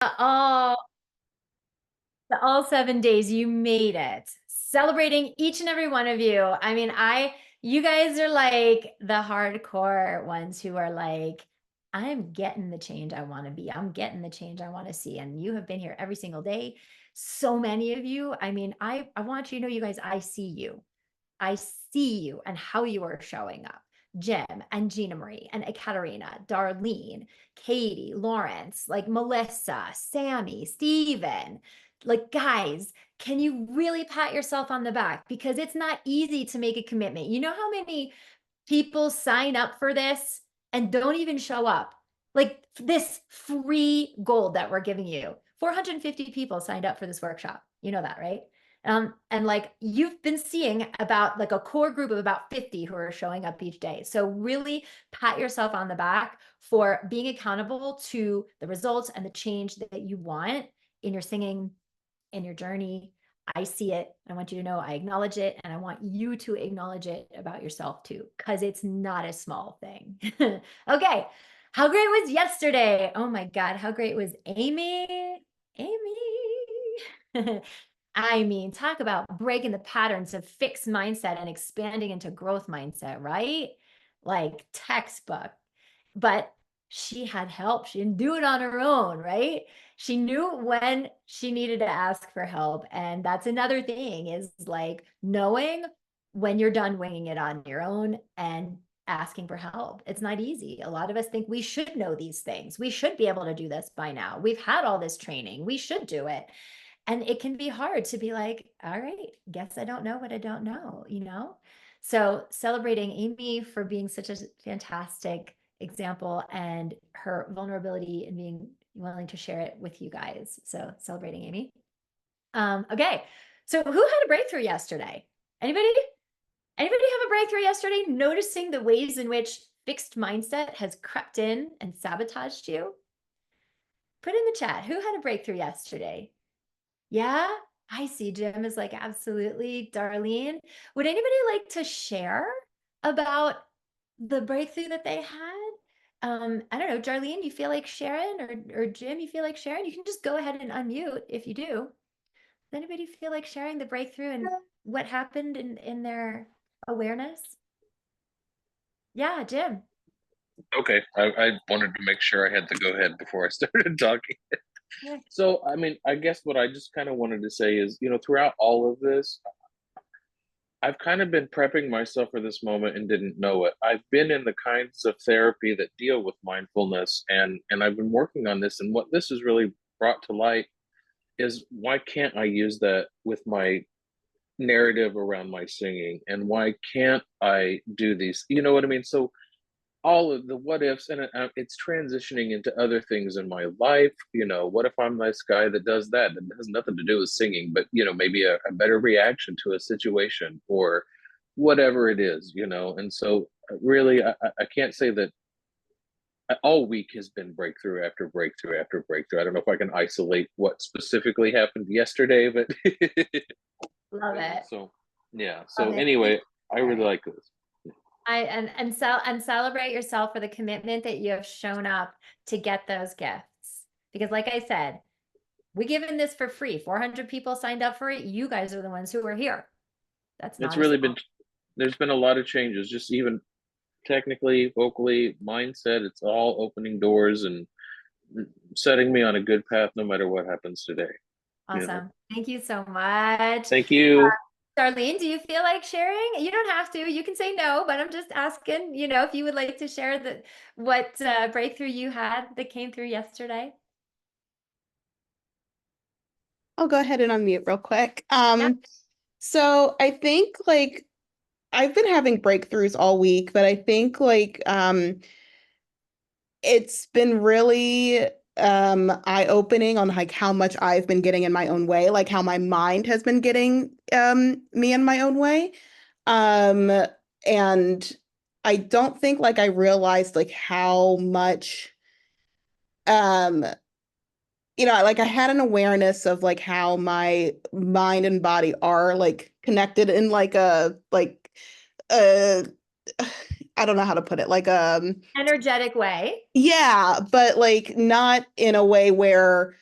Oh, all 7 days, you made it. Celebrating each and every one of you. I mean, you guys are like the hardcore ones who are like, I'm getting the change I want to be. I'm getting the change I want to see. And you have been here every single day. So many of you. I mean, I want you to know, you guys, I see you. I see you and how you are showing up. Jim and Gina Marie and Ekaterina, Darlene, Katie, Lawrence, like Melissa, Sammy, Steven. Like, guys, can you really pat yourself on the back? Because it's not easy to make a commitment. You know how many people sign up for this and don't even show up? Like this free gold that we're giving you. 450 people signed up for this workshop. You know that, right? And like you've been seeing about like a core group of about 50 who are showing up each day. So really pat yourself on the back for being accountable to the results and the change that you want in your singing, in your journey. I see it. I want you to know I acknowledge it, and I want you to acknowledge it about yourself too, because it's not a small thing. Okay. How great was yesterday? Oh my God. How great was Amy? Amy. I mean, talk about breaking the patterns of fixed mindset and expanding into growth mindset, right? Like textbook. But she had help. She didn't do it on her own, right? She knew when she needed to ask for help. And that's another thing, is like knowing when you're done winging it on your own and asking for help. It's not easy. A lot of us think we should know these things. We should be able to do this by now. We've had all this training. We should do it. And it can be hard to be like, all right, guess I don't know what I don't know, you know? So celebrating Amy for being such a fantastic example and her vulnerability and being willing to share it with you guys. So celebrating Amy. Okay. So who had a breakthrough yesterday? Anybody? Anybody have a breakthrough yesterday? Noticing the ways in which fixed mindset has crept in and sabotaged you? Put in the chat. Who had a breakthrough yesterday? Yeah, I see. Jim is like, absolutely. Darlene, would anybody like to share about the breakthrough that they had? I don't know, Darlene, you feel like sharing, or Jim, you feel like sharing? You can just go ahead and unmute if you do. Does anybody feel like sharing the breakthrough and what happened in their awareness? Yeah, Jim. Okay, I wanted to make sure I had the go ahead before I started talking. Yeah. So, I mean, I guess what I just kind of wanted to say is, throughout all of this, I've kind of been prepping myself for this moment and didn't know it. I've been in the kinds of therapy that deal with mindfulness, and I've been working on this. And what this has really brought to light is, why can't I use that with my narrative around my singing? And why can't I do these? You know what I mean? So all of the what ifs, and it's transitioning into other things in my life. What if I'm this guy that does that has nothing to do with singing, but maybe a better reaction to a situation, or whatever it is. And so really, I can't say that all week has been breakthrough after breakthrough after breakthrough. I don't know if I can isolate what specifically happened yesterday, but Love it. so yeah, Love so it. Thank anyway, you I for really sharing. like this. And celebrate yourself for the commitment that you have shown up to get those gifts. Because like I said, we given this for free. 400 people signed up for it. You guys are the ones who are here. That's It's not a really been small. There's been a lot of changes, just even technically, vocally, mindset. It's all opening doors and setting me on a good path no matter what happens today. you know Awesome. Thank you so much. Thank you. Darlene, do you feel like sharing? You don't have to. You can say no, but I'm just asking, if you would like to share what breakthrough you had that came through yesterday. I'll go ahead and unmute real quick. Yep. So I think like I've been having breakthroughs all week, but I think like it's been really eye-opening on like how much I've been getting in my own way, like how my mind has been getting me in my own way. Um and I don't think like I realized like how much um like I had an awareness of like how my mind and body are like connected in like uh I don't know how to put it, Energetic way. yeah, but like not in a way where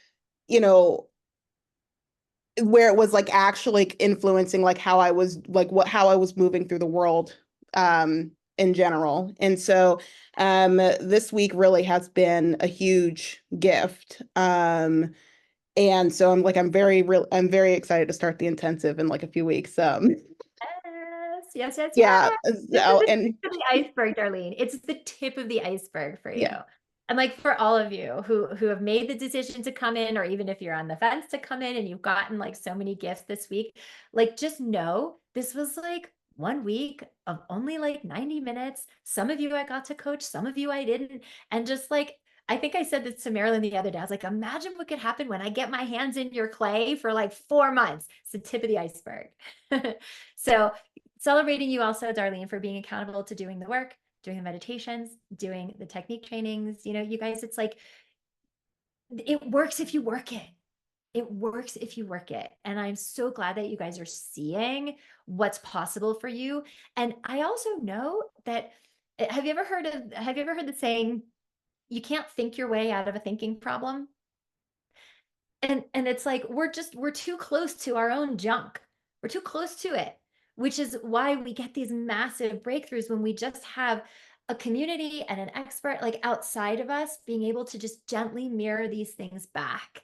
you know, where it was like actually influencing like how I was like how I was moving through the world in general. And so this week really has been a huge gift. And so I'm very excited to start the intensive in like a few weeks. Yes, yes, yes, Yeah, yes. This is so, the and tip of the iceberg, Darlene. It's the tip of the iceberg for you. yeah. And like for all of you who have made the decision to come in, or even if you're on the fence to come in and you've gotten like so many gifts this week, like just know this was like 1 week of only like 90 minutes. Some of you I got to coach, some of you I didn't. And just like I think I said this to Marilyn the other day. I was like, imagine what could happen when I get my hands in your clay for like 4 months. It's the tip of the iceberg. So celebrating you also, Darlene, for being accountable to doing the work, doing the meditations, doing the technique trainings. You know, you guys, it's like, it works if you work it. It works if you work it. And I'm so glad that you guys are seeing what's possible for you. And I also know that, have you ever heard the saying, you can't think your way out of a thinking problem? And it's like we're too close to our own junk. We're too close to it, which is why we get these massive breakthroughs when we just have a community and an expert like outside of us being able to just gently mirror these things back.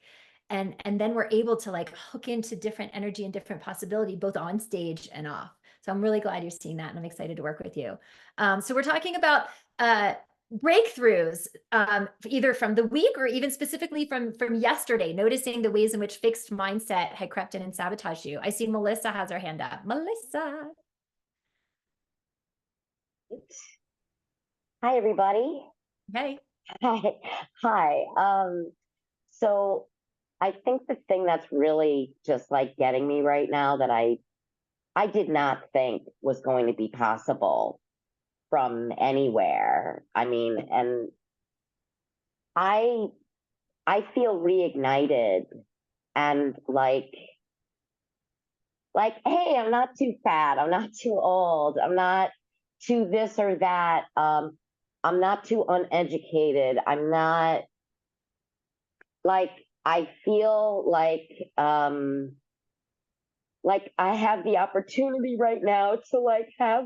And then we're able to like hook into different energy and different possibility, both on stage and off. So I'm really glad you're seeing that, and I'm excited to work with you. So we're talking about breakthroughs, either from the week or even specifically from yesterday, noticing the ways in which fixed mindset had crept in and sabotaged you. I see Melissa has her hand up. Melissa. Hi, everybody. Hey. Hi. Hi. So I think the thing that's really just like getting me right now that I did not think was going to be possible from anywhere. I mean, and I feel reignited and hey, I'm not too fat, I'm not too old, I'm not too this or that. I'm not too uneducated. I'm not like I feel like I have the opportunity right now to like have,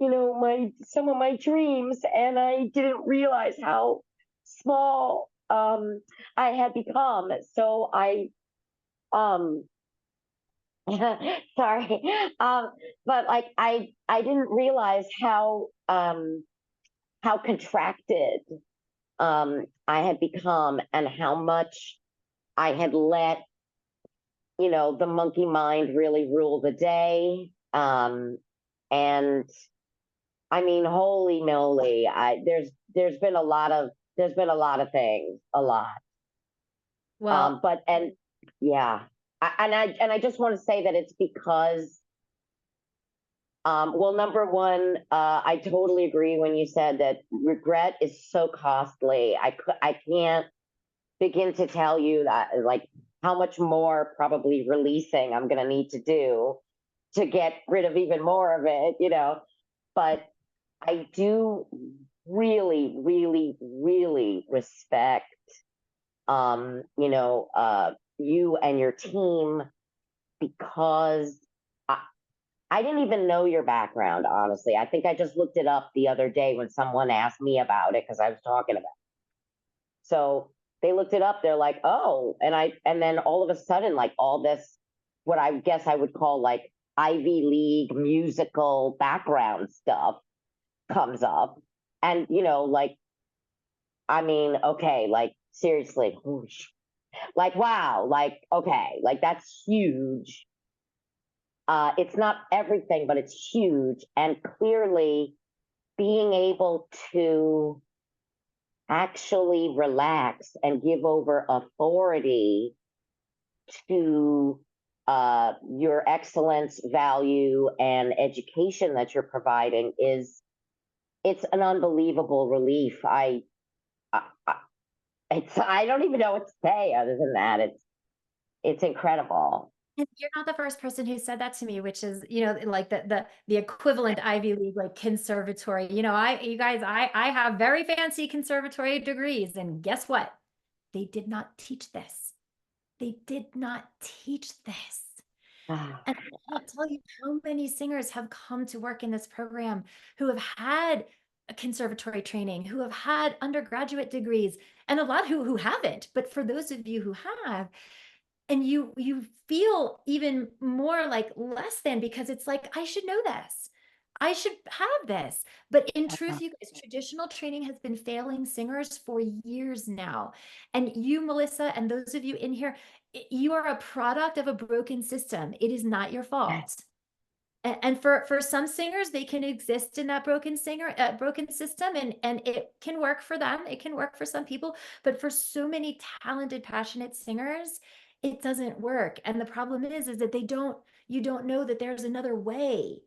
you know, some of my dreams, and I didn't realize how small I had become. So I sorry. But like I didn't realize how contracted I had become, and how much I had let, you know, the monkey mind really rule the day. And I mean, holy moly, there's been a lot of things, a lot. Well, But and yeah, I just want to say that it's because well, number one, I totally agree when you said that regret is so costly. I can't begin to tell you that, like, how much more probably releasing I'm going to need to do to get rid of even more of it, you know. But I do really, really, really respect, you know, you and your team, because I didn't even know your background, honestly. I think I just looked it up the other day when someone asked me about it because I was talking about it. So they looked it up. They're like, oh, and then all of a sudden, like all this, what I guess I would call like Ivy League musical background stuff comes up. And, you know, like, I mean, okay, like seriously, whoosh. Like, wow, like, okay, like that's huge. It's not everything, but it's huge. And clearly being able to actually relax and give over authority to your excellence value and education that you're providing it's an unbelievable relief. I don't even know what to say other than that. It's incredible. and you're not the first person who said that to me, which is, you know, like the equivalent Ivy League, like conservatory. You know, you guys, I have very fancy conservatory degrees, and guess what? They did not teach this. They did not teach this. Ah, And I can't tell you how many singers have come to work in this program who have had a conservatory training, who have had undergraduate degrees, and a lot who haven't. But for those of you who have, and you feel even more like less than, because it's like, I should know this. I should have this. But in truth, you guys, traditional training has been failing singers for years now. And you, Melissa, and those of you in here, you are a product of a broken system. It is not your fault. And for some singers, they can exist in that broken system, and it can work for them. It can work for some people, but for so many talented, passionate singers, it doesn't work. And the problem is that you don't know that there's another way.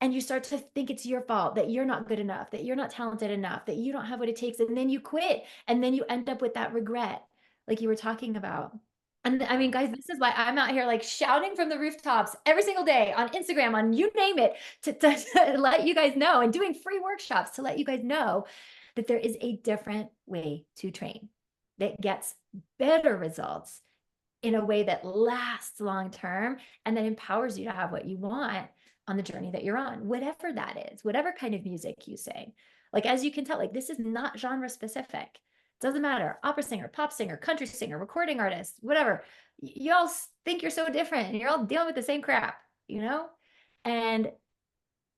And you start to think it's your fault, that you're not good enough, that you're not talented enough, that you don't have what it takes. And then you quit. And then you end up with that regret, like you were talking about. And I mean, guys, this is why I'm out here like shouting from the rooftops every single day on Instagram, on you name it, to let you guys know, and doing free workshops to let you guys know that there is a different way to train that gets better results in a way that lasts long term and that empowers you to have what you want on the journey that you're on, whatever that is, whatever kind of music you sing. Like, as you can tell, like, this is not genre specific. Doesn't matter. Opera singer, pop singer, country singer, recording artist, whatever. You all think you're so different and you're all dealing with the same crap, you know? And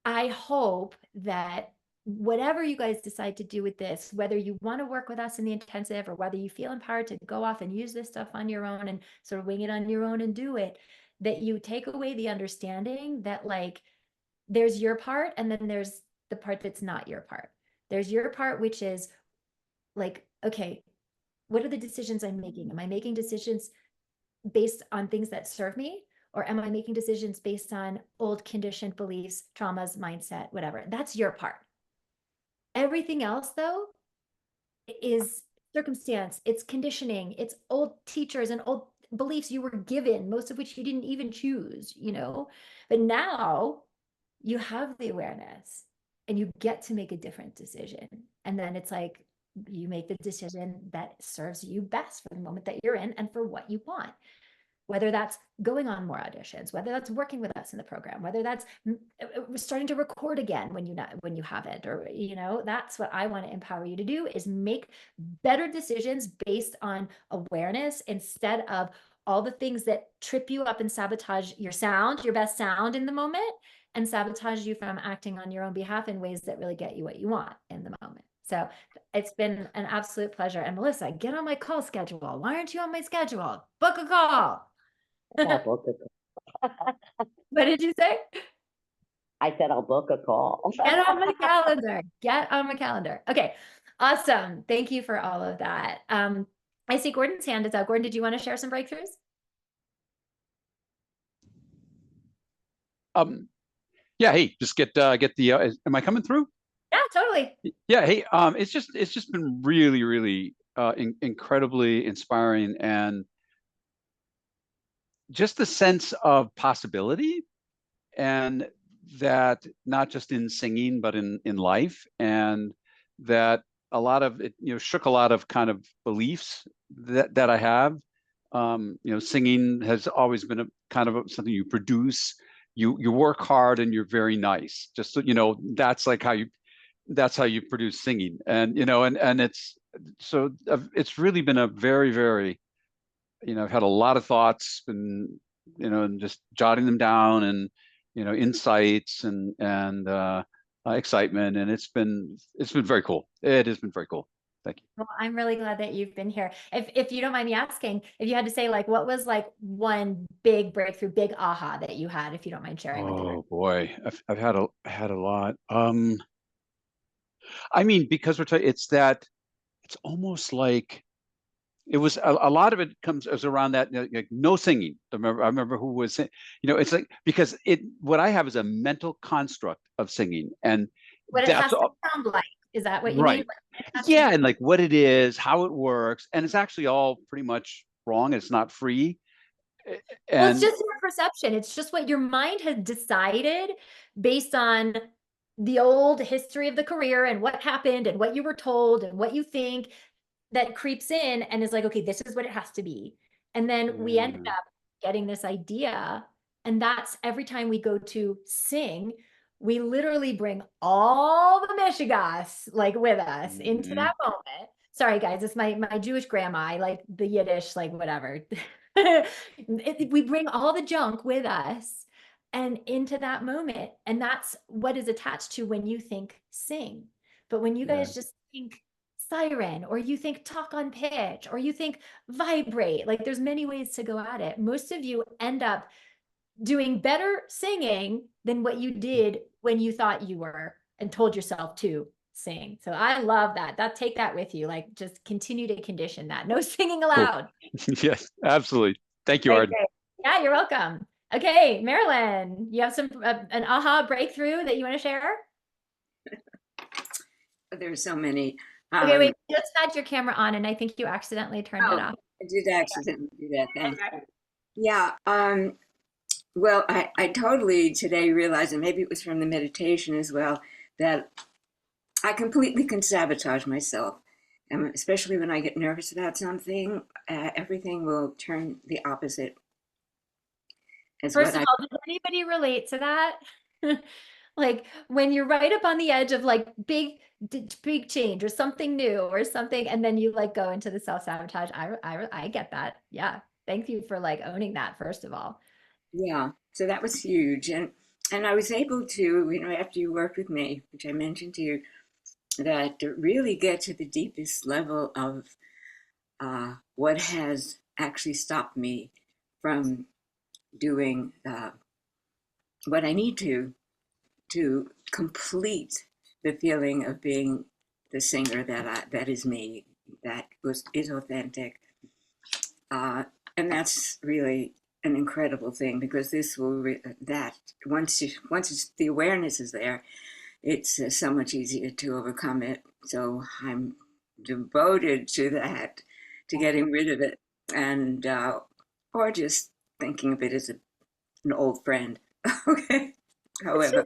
I hope that whatever you guys decide to do with this, whether you want to work with us in the intensive or whether you feel empowered to go off and use this stuff on your own and sort of wing it on your own and do it, that you take away the understanding that, like, there's your part and then there's the part that's not your part. There's your part, which is like, okay, what are the decisions I'm making? Am I making decisions based on things that serve me? Or am I making decisions based on old conditioned beliefs, traumas, mindset, whatever? That's your part. Everything else, though, is circumstance, it's conditioning, it's old teachers and old beliefs you were given, most of which you didn't even choose, you know? But now you have the awareness and you get to make a different decision. And then it's like, you make the decision that serves you best for the moment that you're in and for what you want. Whether that's going on more auditions, whether that's working with us in the program, whether that's starting to record again when you haven't, or, you know, that's what I want to empower you to do, is make better decisions based on awareness instead of all the things that trip you up and sabotage your sound, your best sound in the moment, and sabotage you from acting on your own behalf in ways that really get you what you want in the moment. So it's been an absolute pleasure. And Melissa, get on my call schedule. Why aren't you on my schedule? Book a call. I'll book a What did you say? I said I'll book a call. Get on my calendar. Get on my calendar. Okay. Awesome. Thank you for all of that. I see Gordon's hand is up. Gordon, did you want to share some breakthroughs? Yeah, hey, just get the am I coming through? Yeah, totally. Yeah, hey, it's just been really incredibly inspiring, and just the sense of possibility, and that not just in singing but in life, and that a lot of it, you know, shook a lot of kind of beliefs that I have. You know, singing has always been a kind of something you produce. You work hard and you're very nice. Just so you know, that's how you produce singing. And you know, and it's really been a very, you know, I've had a lot of thoughts, and you know, and just jotting them down, and you know, insights and excitement, and it's been very cool. It has been very cool. Thank you. Well, I'm really glad that you've been here. If you don't mind me asking, if you had to say, like, what was like one big breakthrough, big aha that you had, if you don't mind sharing with the group? Oh boy, I've had a lot. I mean, because it's almost like it was a lot of it is around that, you know, like no singing. I remember who was saying, you know, it's like, because what I have is a mental construct of singing, and What it has that's to sound like. Is that what you right. mean? Yeah, and like what it is, how it works, and it's actually all pretty much wrong. It's not free. Well, it's And just your perception. It's just what your mind has decided based on the old history of the career and what happened and what you were told and what you think, that creeps in and is like, okay, this is what it has to be. And then we ended up getting this idea. And that's every time we go to sing, we literally bring all the Michigas like with us into that moment. Sorry, guys, it's my Jewish grandma. I like the Yiddish, like whatever. We bring all the junk with us and into that moment. And that's what is attached to when you think sing. But when you guys just think siren, or you think talk on pitch, or you think vibrate, like there's many ways to go at it. Most of you end up doing better singing than what you did when you thought you were and told yourself to sing. So I love that. Take that with you. Like just continue to condition that. No singing allowed. Cool. Yes, absolutely. Thank you, Arden. Yeah, you're welcome. Okay, Marilyn, you have some an aha breakthrough that you want to share? There's so many. Okay, wait, you just had your camera on and I think you accidentally turned it off. I did accidentally do that. Thanks. Yeah. Well, I totally today realized, and maybe it was from the meditation as well, that I completely can sabotage myself. And especially when I get nervous about something, everything will turn the opposite. First of all, does anybody relate to that? Like when you're right up on the edge of like big change or something new or something, and then you like go into the self-sabotage. I get that. Yeah. Thank you for like owning that, first of all. Yeah. So that was huge. And I was able to, you know, after you worked with me, which I mentioned to you, that to really get to the deepest level of what has actually stopped me from doing what I need to complete the feeling of being the singer that is me, is authentic, and that's really an incredible thing, because this will once the awareness is there, it's so much easier to overcome it. So I'm devoted to that, to getting rid of it, and or just thinking of it as an old friend. Okay. However,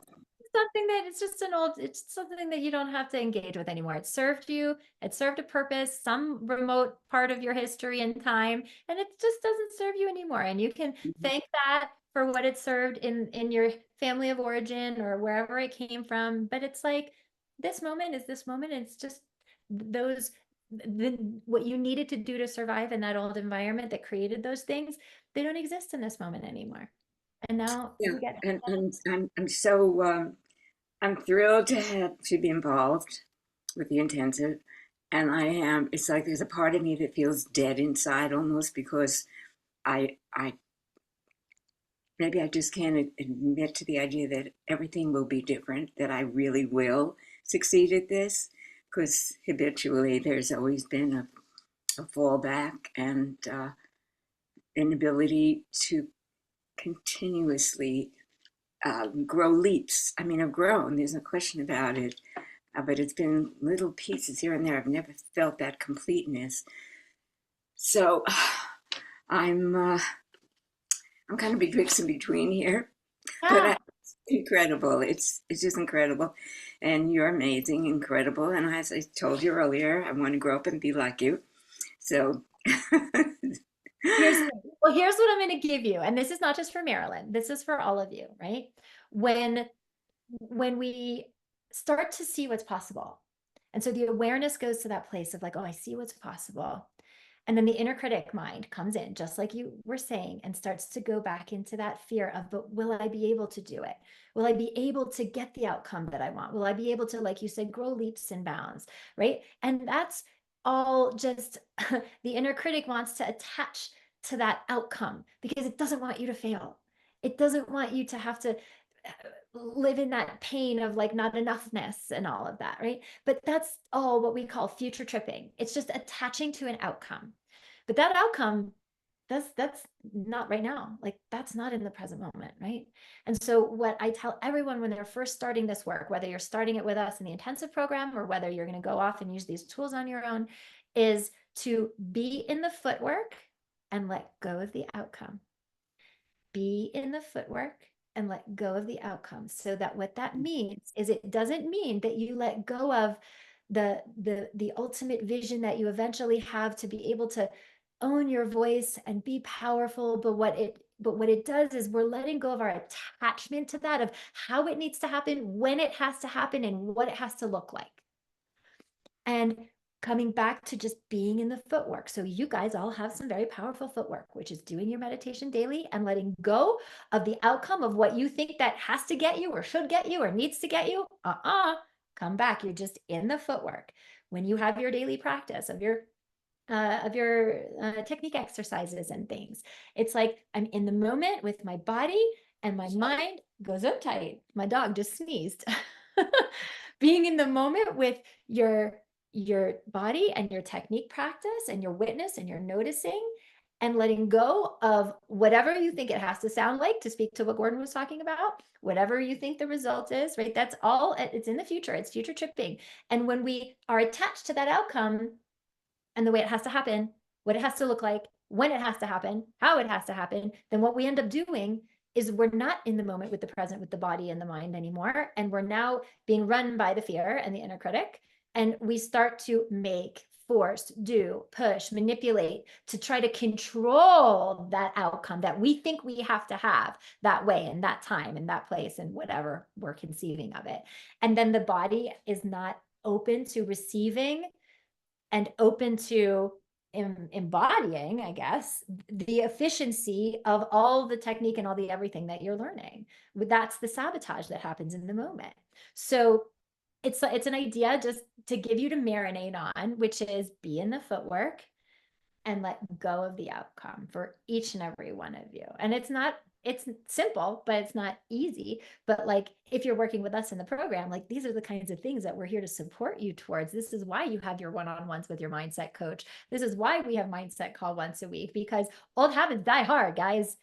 It's something that you don't have to engage with anymore. It served you, it served a purpose, some remote part of your history and time, and it just doesn't serve you anymore. And you can thank that for what it served in your family of origin or wherever it came from. But it's like, this moment is this moment. It's just what you needed to do to survive in that old environment that created those things, they don't exist in this moment anymore. And now you get it. And I'm so I'm thrilled to be involved with the intensive, and I am. It's like there's a part of me that feels dead inside almost, because I maybe I just can't admit to the idea that everything will be different, that I really will succeed at this, because habitually there's always been a fallback and inability to continuously grow leaps. I mean, I've grown, there's no question about it, but it's been little pieces here and there. I've never felt that completeness. So I'm kind of betwixt and between here, but it's incredible. It's just incredible, and you're amazing, incredible. And as I told you earlier, I want to grow up and be like you. So. Here's what I'm going to give you. And this is not just for Marilyn. This is for all of you, right? When we start to see what's possible. And so the awareness goes to that place of like, oh, I see what's possible. And then the inner critic mind comes in, just like you were saying, and starts to go back into that fear of, but will I be able to do it? Will I be able to get the outcome that I want? Will I be able to, like you said, grow leaps and bounds, right? And that's all just the inner critic wants to attach to that outcome because it doesn't want you to fail. It doesn't want you to have to live in that pain of like not enoughness and all of that, right? But that's all what we call future tripping. It's just attaching to an outcome. But that outcome, that's not right now. Like that's not in the present moment, right? And so what I tell everyone when they're first starting this work, whether you're starting it with us in the intensive program or whether you're going to go off and use these tools on your own, is to be in the footwork and let go of the outcome. Be in the footwork and let go of the outcome. So that what that means is it doesn't mean that you let go of the ultimate vision that you eventually have to be able to own your voice and be powerful. But what it does is we're letting go of our attachment to that, of how it needs to happen, when it has to happen, and what it has to look like. And coming back to just being in the footwork. So you guys all have some very powerful footwork, which is doing your meditation daily and letting go of the outcome of what you think that has to get you or should get you or needs to get you. Come back. You're just in the footwork. When you have your daily practice of your technique exercises and things, it's like I'm in the moment with my body, and my mind goes uptight. My dog just sneezed. Being in the moment with your body and your technique practice and your witness and your noticing, and letting go of whatever you think it has to sound like, to speak to what Gordon was talking about, whatever you think the result is, right? That's all, it's in the future, it's future tripping. And when we are attached to that outcome and the way it has to happen, what it has to look like, when it has to happen, how it has to happen, then what we end up doing is we're not in the moment with the present, with the body and the mind anymore. And we're now being run by the fear and the inner critic. And we start to make, force, do, push, manipulate to try to control that outcome that we think we have to have that way and that time and that place and whatever we're conceiving of it. And then the body is not open to receiving and open to embodying, I guess, the efficiency of all the technique and all the everything that you're learning. That's the sabotage that happens in the moment. So it's an idea just to give you to marinate on, which is be in the footwork and let go of the outcome for each and every one of you. And it's simple, but it's not easy. But like, if you're working with us in the program, like, these are the kinds of things that we're here to support you towards. This is why you have your one-on-ones with your mindset coach. This is why we have mindset call once a week, because old habits die hard, guys.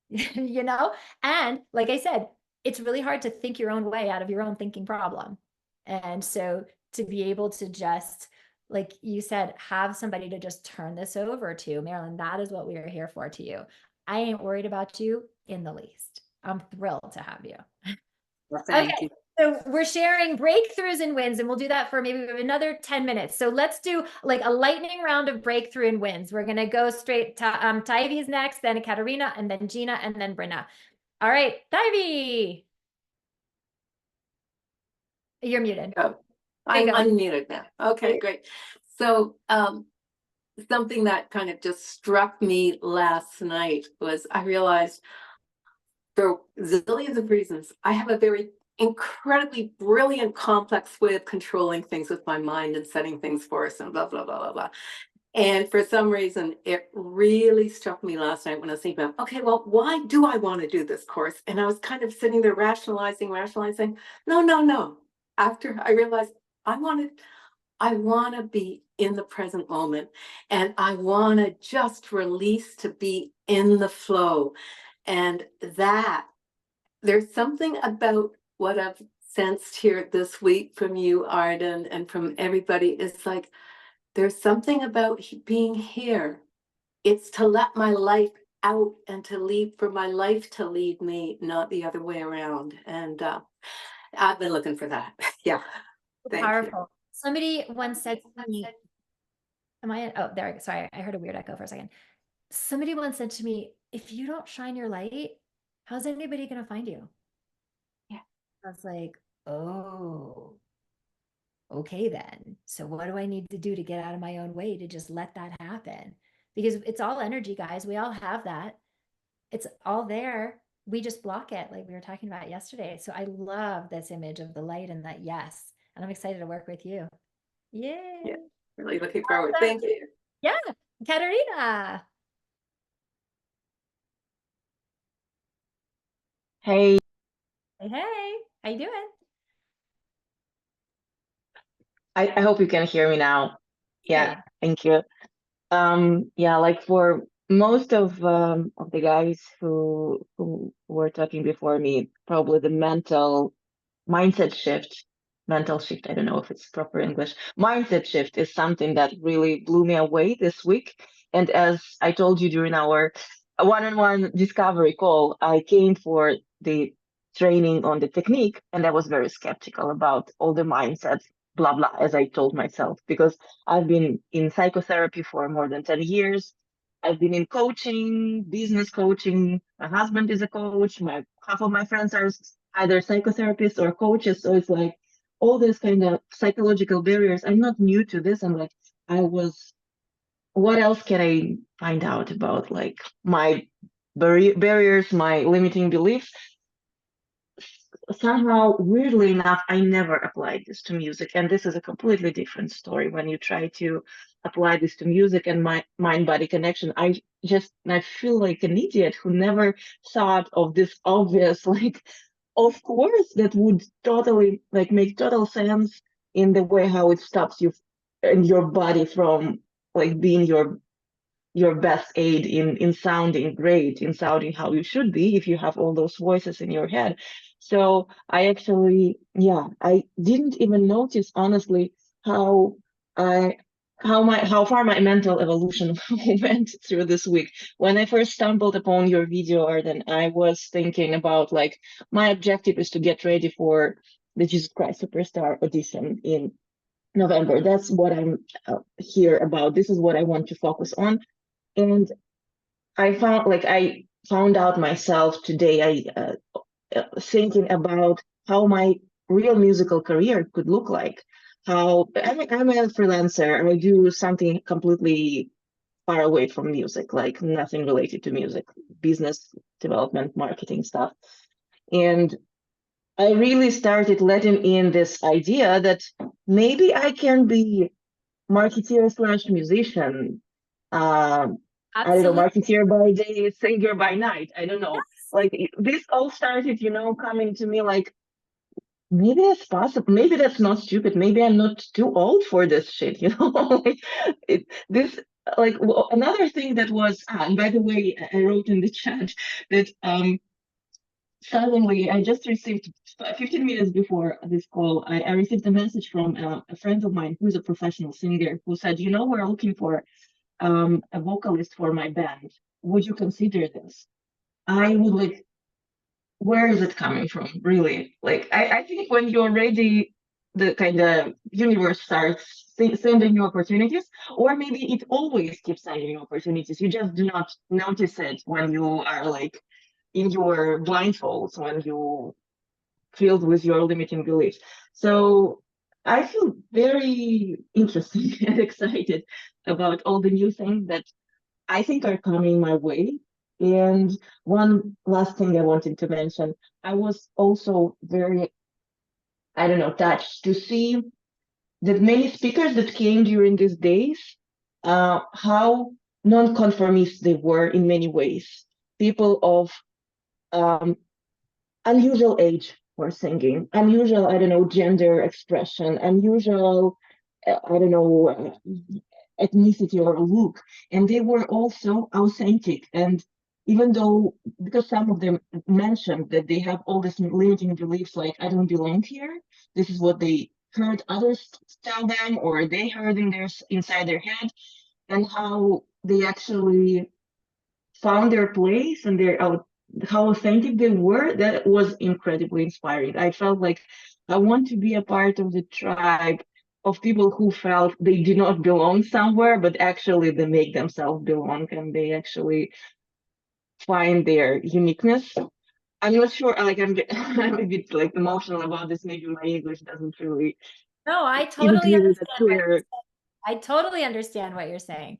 You know? And like I said, it's really hard to think your own way out of your own thinking problem. And so to be able to just, like you said, have somebody to just turn this over to, Marilyn, that is what we are here for to you. I ain't worried about you in the least. I'm thrilled to have you. Well, thank you. So we're sharing breakthroughs and wins, and we'll do that for maybe another 10 minutes. So let's do like a lightning round of breakthrough and wins. We're going to go straight to Tyvy's next, then Katerina, and then Gina, and then Brenna. All right, Tyvy. You're muted. Oh, I'm unmuted now. Okay, great. So something that kind of just struck me last night was I realized, for zillions of reasons, I have a very incredibly brilliant, complex way of controlling things with my mind and setting things for us and blah, blah, blah, blah, blah. And for some reason, it really struck me last night when I was thinking about, okay, well, why do I want to do this course? And I was kind of sitting there rationalizing, no. After I realized I want to be in the present moment, and I want to just release to be in the flow. And that there's something about what I've sensed here this week from you, Arden, and from everybody. It's like, there's something about being here. It's to let my life out and to leave for my life to lead me, not the other way around. And I've been looking for that. Yeah. Thank Powerful. you. Somebody once said to me, there, sorry, I heard a weird echo for a second. Somebody once said to me, if you don't shine your light, how's anybody going to find you? Yeah. I was like, oh, okay then. So what do I need to do to get out of my own way to just let that happen? Because it's all energy, guys. We all have that. It's all there. We just block it, like we were talking about yesterday. So I love this image of the light and that yes. And I'm excited to work with you. Yay. Yeah. Really looking forward. Thank you. Yeah. Katerina. Hey, Hey, how you doing? I hope you can hear me now. Yeah, Yeah. thank you. Yeah, like for most of the guys who were talking before me, probably the mental shift, I don't know if it's proper English. Mindset shift is something that really blew me away this week. And as I told you during our one-on-one discovery call, I came for the training on the technique, and I was very skeptical about all the mindsets, blah, blah, as I told myself, because I've been in psychotherapy for more than 10 years. I've been in coaching, business coaching. My husband is a coach. Half of my friends are either psychotherapists or coaches. So it's like all these kind of psychological barriers. I'm not new to this. I'm like, what else can I find out about like my barriers, my limiting beliefs? Somehow, weirdly enough, I never applied this to music. And this is a completely different story when you try to apply this to music and my mind-body connection. I feel like an idiot who never thought of this obvious, like, of course, that would totally like make total sense in the way how it stops you and your body from like being your best aid in sounding great, in sounding how you should be if you have all those voices in your head. So I actually, I didn't even notice honestly how far my mental evolution went through this week. When I first stumbled upon your video, Arden, I was thinking about like my objective is to get ready for the Jesus Christ Superstar audition in November. That's what I'm here about. This is what I want to focus on. And I found out myself today, thinking about how my real musical career could look like. How I'm a freelancer. I do something completely far away from music, like nothing related to music, business development, marketing stuff. And I really started letting in this idea that maybe I can be marketeer / musician. I don't know, marketeer by day, singer by night. I don't know. Like this all started, coming to me like, maybe that's possible. Maybe that's not stupid. Maybe I'm not too old for this shit, Another thing that was, and by the way, I wrote in the chat that suddenly I just received 15 minutes before this call, I received a message from a friend of mine who's a professional singer who said, we're looking for a vocalist for my band. Would you consider this? I would like, where is it coming from? Really? Like, I think when you're ready, the kind of universe starts sending you opportunities, or maybe it always keeps sending you opportunities. You just do not notice it when you are like in your blindfolds, when you filled with your limiting beliefs. So I feel very interested and excited about all the new things that I think are coming my way. And one last thing I wanted to mention, I was also very, touched to see that many speakers that came during these days, how non-conformist they were in many ways. People of unusual age were singing, unusual, gender expression, unusual, ethnicity or look, and they were also authentic. And even though, because some of them mentioned that they have all these limiting beliefs, like I don't belong here, this is what they heard others tell them, or they heard inside their head, and how they actually found their place and how authentic they were. That was incredibly inspiring. I felt like I want to be a part of the tribe of people who felt they do not belong somewhere, but actually they make themselves belong and they actually find their uniqueness. I'm not sure, like I'm a bit like emotional about this. Maybe my English doesn't really. No, I isn't totally really understand. clear. I totally understand what you're saying.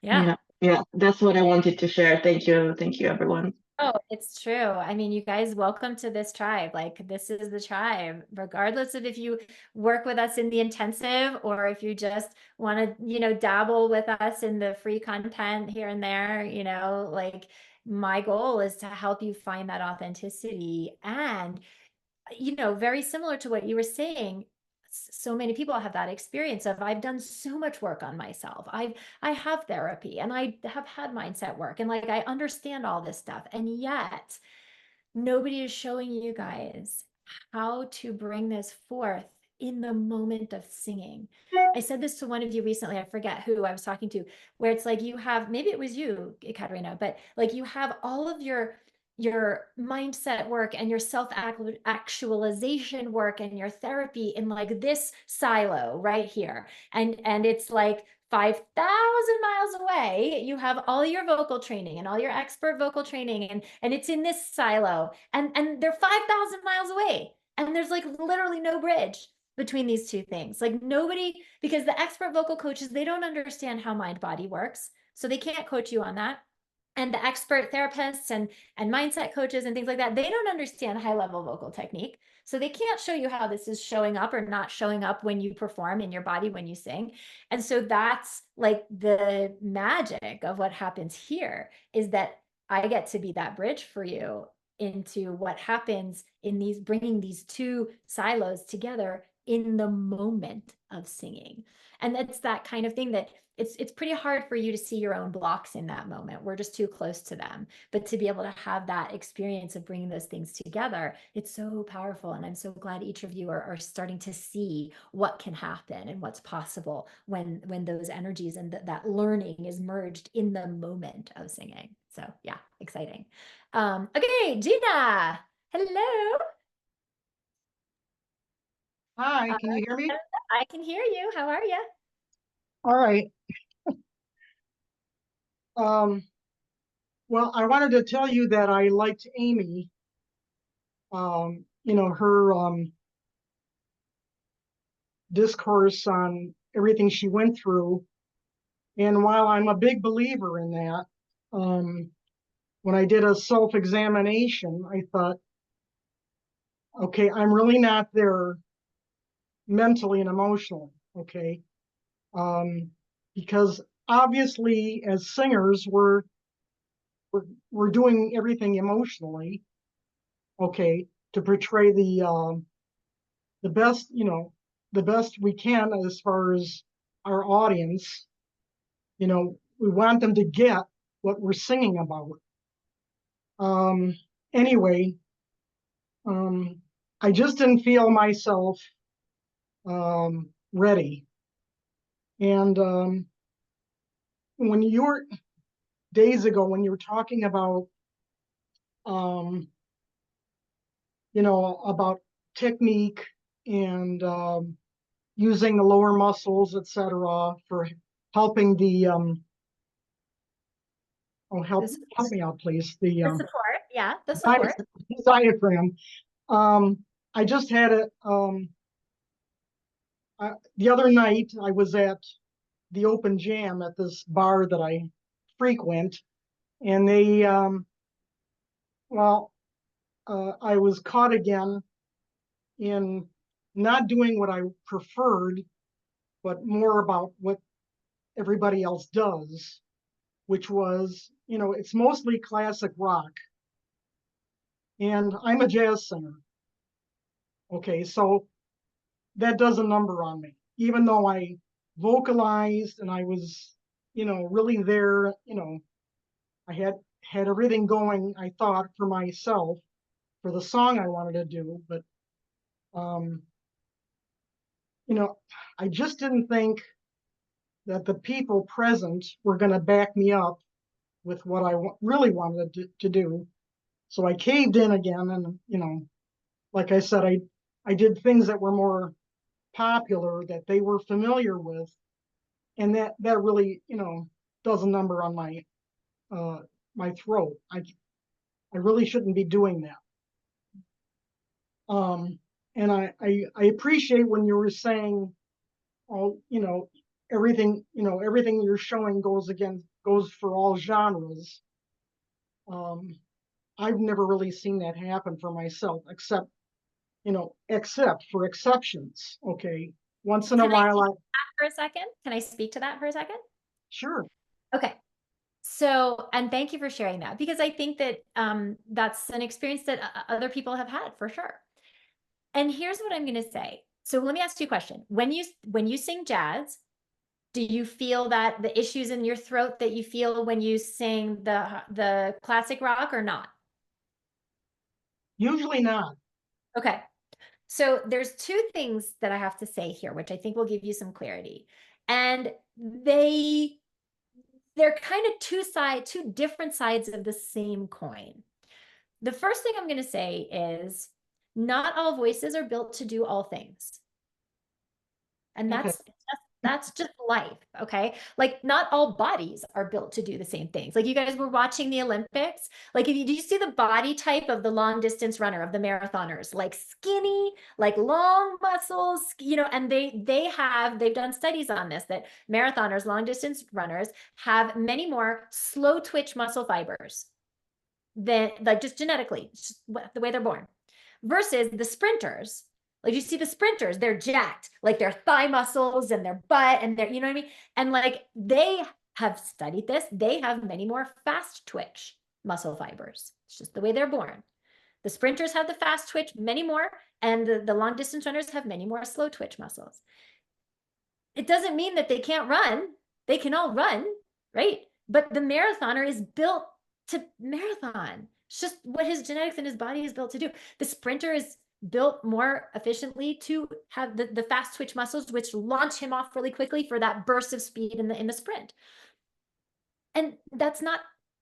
Yeah. Yeah, that's what I wanted to share. Thank you, everyone. Oh, it's true. I mean, you guys, welcome to this tribe. Like, this is the tribe, regardless of if you work with us in the intensive or if you just want to, dabble with us in the free content here and there, like my goal is to help you find that authenticity. And, very similar to what you were saying, so many people have that experience of I've done so much work on myself. I have therapy and I have had mindset work and like I understand all this stuff. And yet nobody is showing you guys how to bring this forth in the moment of singing. I said this to one of you recently, I forget who I was talking to, where it's like you have, maybe it was you, Katerina, but like you have all of your mindset work and your self-actualization work and your therapy in like this silo right here. And it's like 5,000 miles away, you have all your vocal training and all your expert vocal training, and it's in this silo, and they're 5,000 miles away, and there's like literally no bridge between these two things. Like nobody, because the expert vocal coaches, they don't understand how mind body works, so they can't coach you on that. And the expert therapists and mindset coaches and things like that, they don't understand high level vocal technique. So they can't show you how this is showing up or not showing up when you perform in your body, when you sing. And so that's like the magic of what happens here, is that I get to be that bridge for you into what happens in these, bringing these two silos together in the moment of singing. And it's that kind of thing that it's pretty hard for you to see your own blocks in that moment. We're just too close to them. But to be able to have that experience of bringing those things together, it's so powerful. And I'm so glad each of you are starting to see what can happen and what's possible when those energies and that learning is merged in the moment of singing. So yeah, exciting. Okay, Gina, hello. Hi, can you hear me? I can hear you. How are you? All right. Well, I wanted to tell you that I liked Amy. Her discourse on everything she went through. And while I'm a big believer in that, when I did a self-examination, I thought, okay, I'm really not there mentally and emotionally, okay? Because obviously as singers, we're doing everything emotionally, okay, to portray the best, the best we can as far as our audience. We want them to get what we're singing about. Anyway, I just didn't feel myself ready. And when you were days ago, when you were talking about about technique and using the lower muscles, etc., for helping the help me out, please. The support, yeah, the support. Diaphragm. I just had it the other night. I was at the open jam at this bar that I frequent, and they I was caught again in not doing what I preferred, but more about what everybody else does, which was, it's mostly classic rock. And I'm a jazz singer. Okay, so that does a number on me. Even though I vocalized and I was, really there, I had everything going, I thought, for myself, for the song I wanted to do, but I just didn't think that the people present were going to back me up with what I really wanted to do. So I caved in again, and like I said, I did things that were more popular, that they were familiar with, and that really does a number on my my throat. I really shouldn't be doing that. And I appreciate when you were saying, oh, everything you're showing goes for all genres. I've never really seen that happen for myself, except for exceptions. Okay, once in a while. For a second, can I speak to that for a second? Sure. Okay. So, and thank you for sharing that, because I think that that's an experience that other people have had for sure. And here's what I'm going to say. So let me ask you a question. When you sing jazz, do you feel that the issues in your throat that you feel when you sing the classic rock, or not? Usually not. Okay. So there's two things that I have to say here, which I think will give you some clarity. And they're kind of two different sides of the same coin. The first thing I'm going to say is not all voices are built to do all things. And that's That's just life, okay? Like not all bodies are built to do the same things. Like you guys were watching the Olympics. Like do you see the body type of the long distance runner, of the marathoners? Like skinny, like long muscles, and they've done studies on this, that marathoners, long distance runners have many more slow twitch muscle fibers than, like, just genetically, just the way they're born, versus the sprinters. Like you see the sprinters, they're jacked, like their thigh muscles and their butt and their, you know what I mean? And like they have studied this, they have many more fast twitch muscle fibers. It's just the way they're born. The sprinters have the fast twitch, many more, and the long distance runners have many more slow twitch muscles. It doesn't mean that they can't run. They can all run, right? But the marathoner is built to marathon. It's just what his genetics and his body is built to do. The sprinter is built more efficiently to have the fast twitch muscles, which launch him off really quickly for that burst of speed in the sprint. And that's not,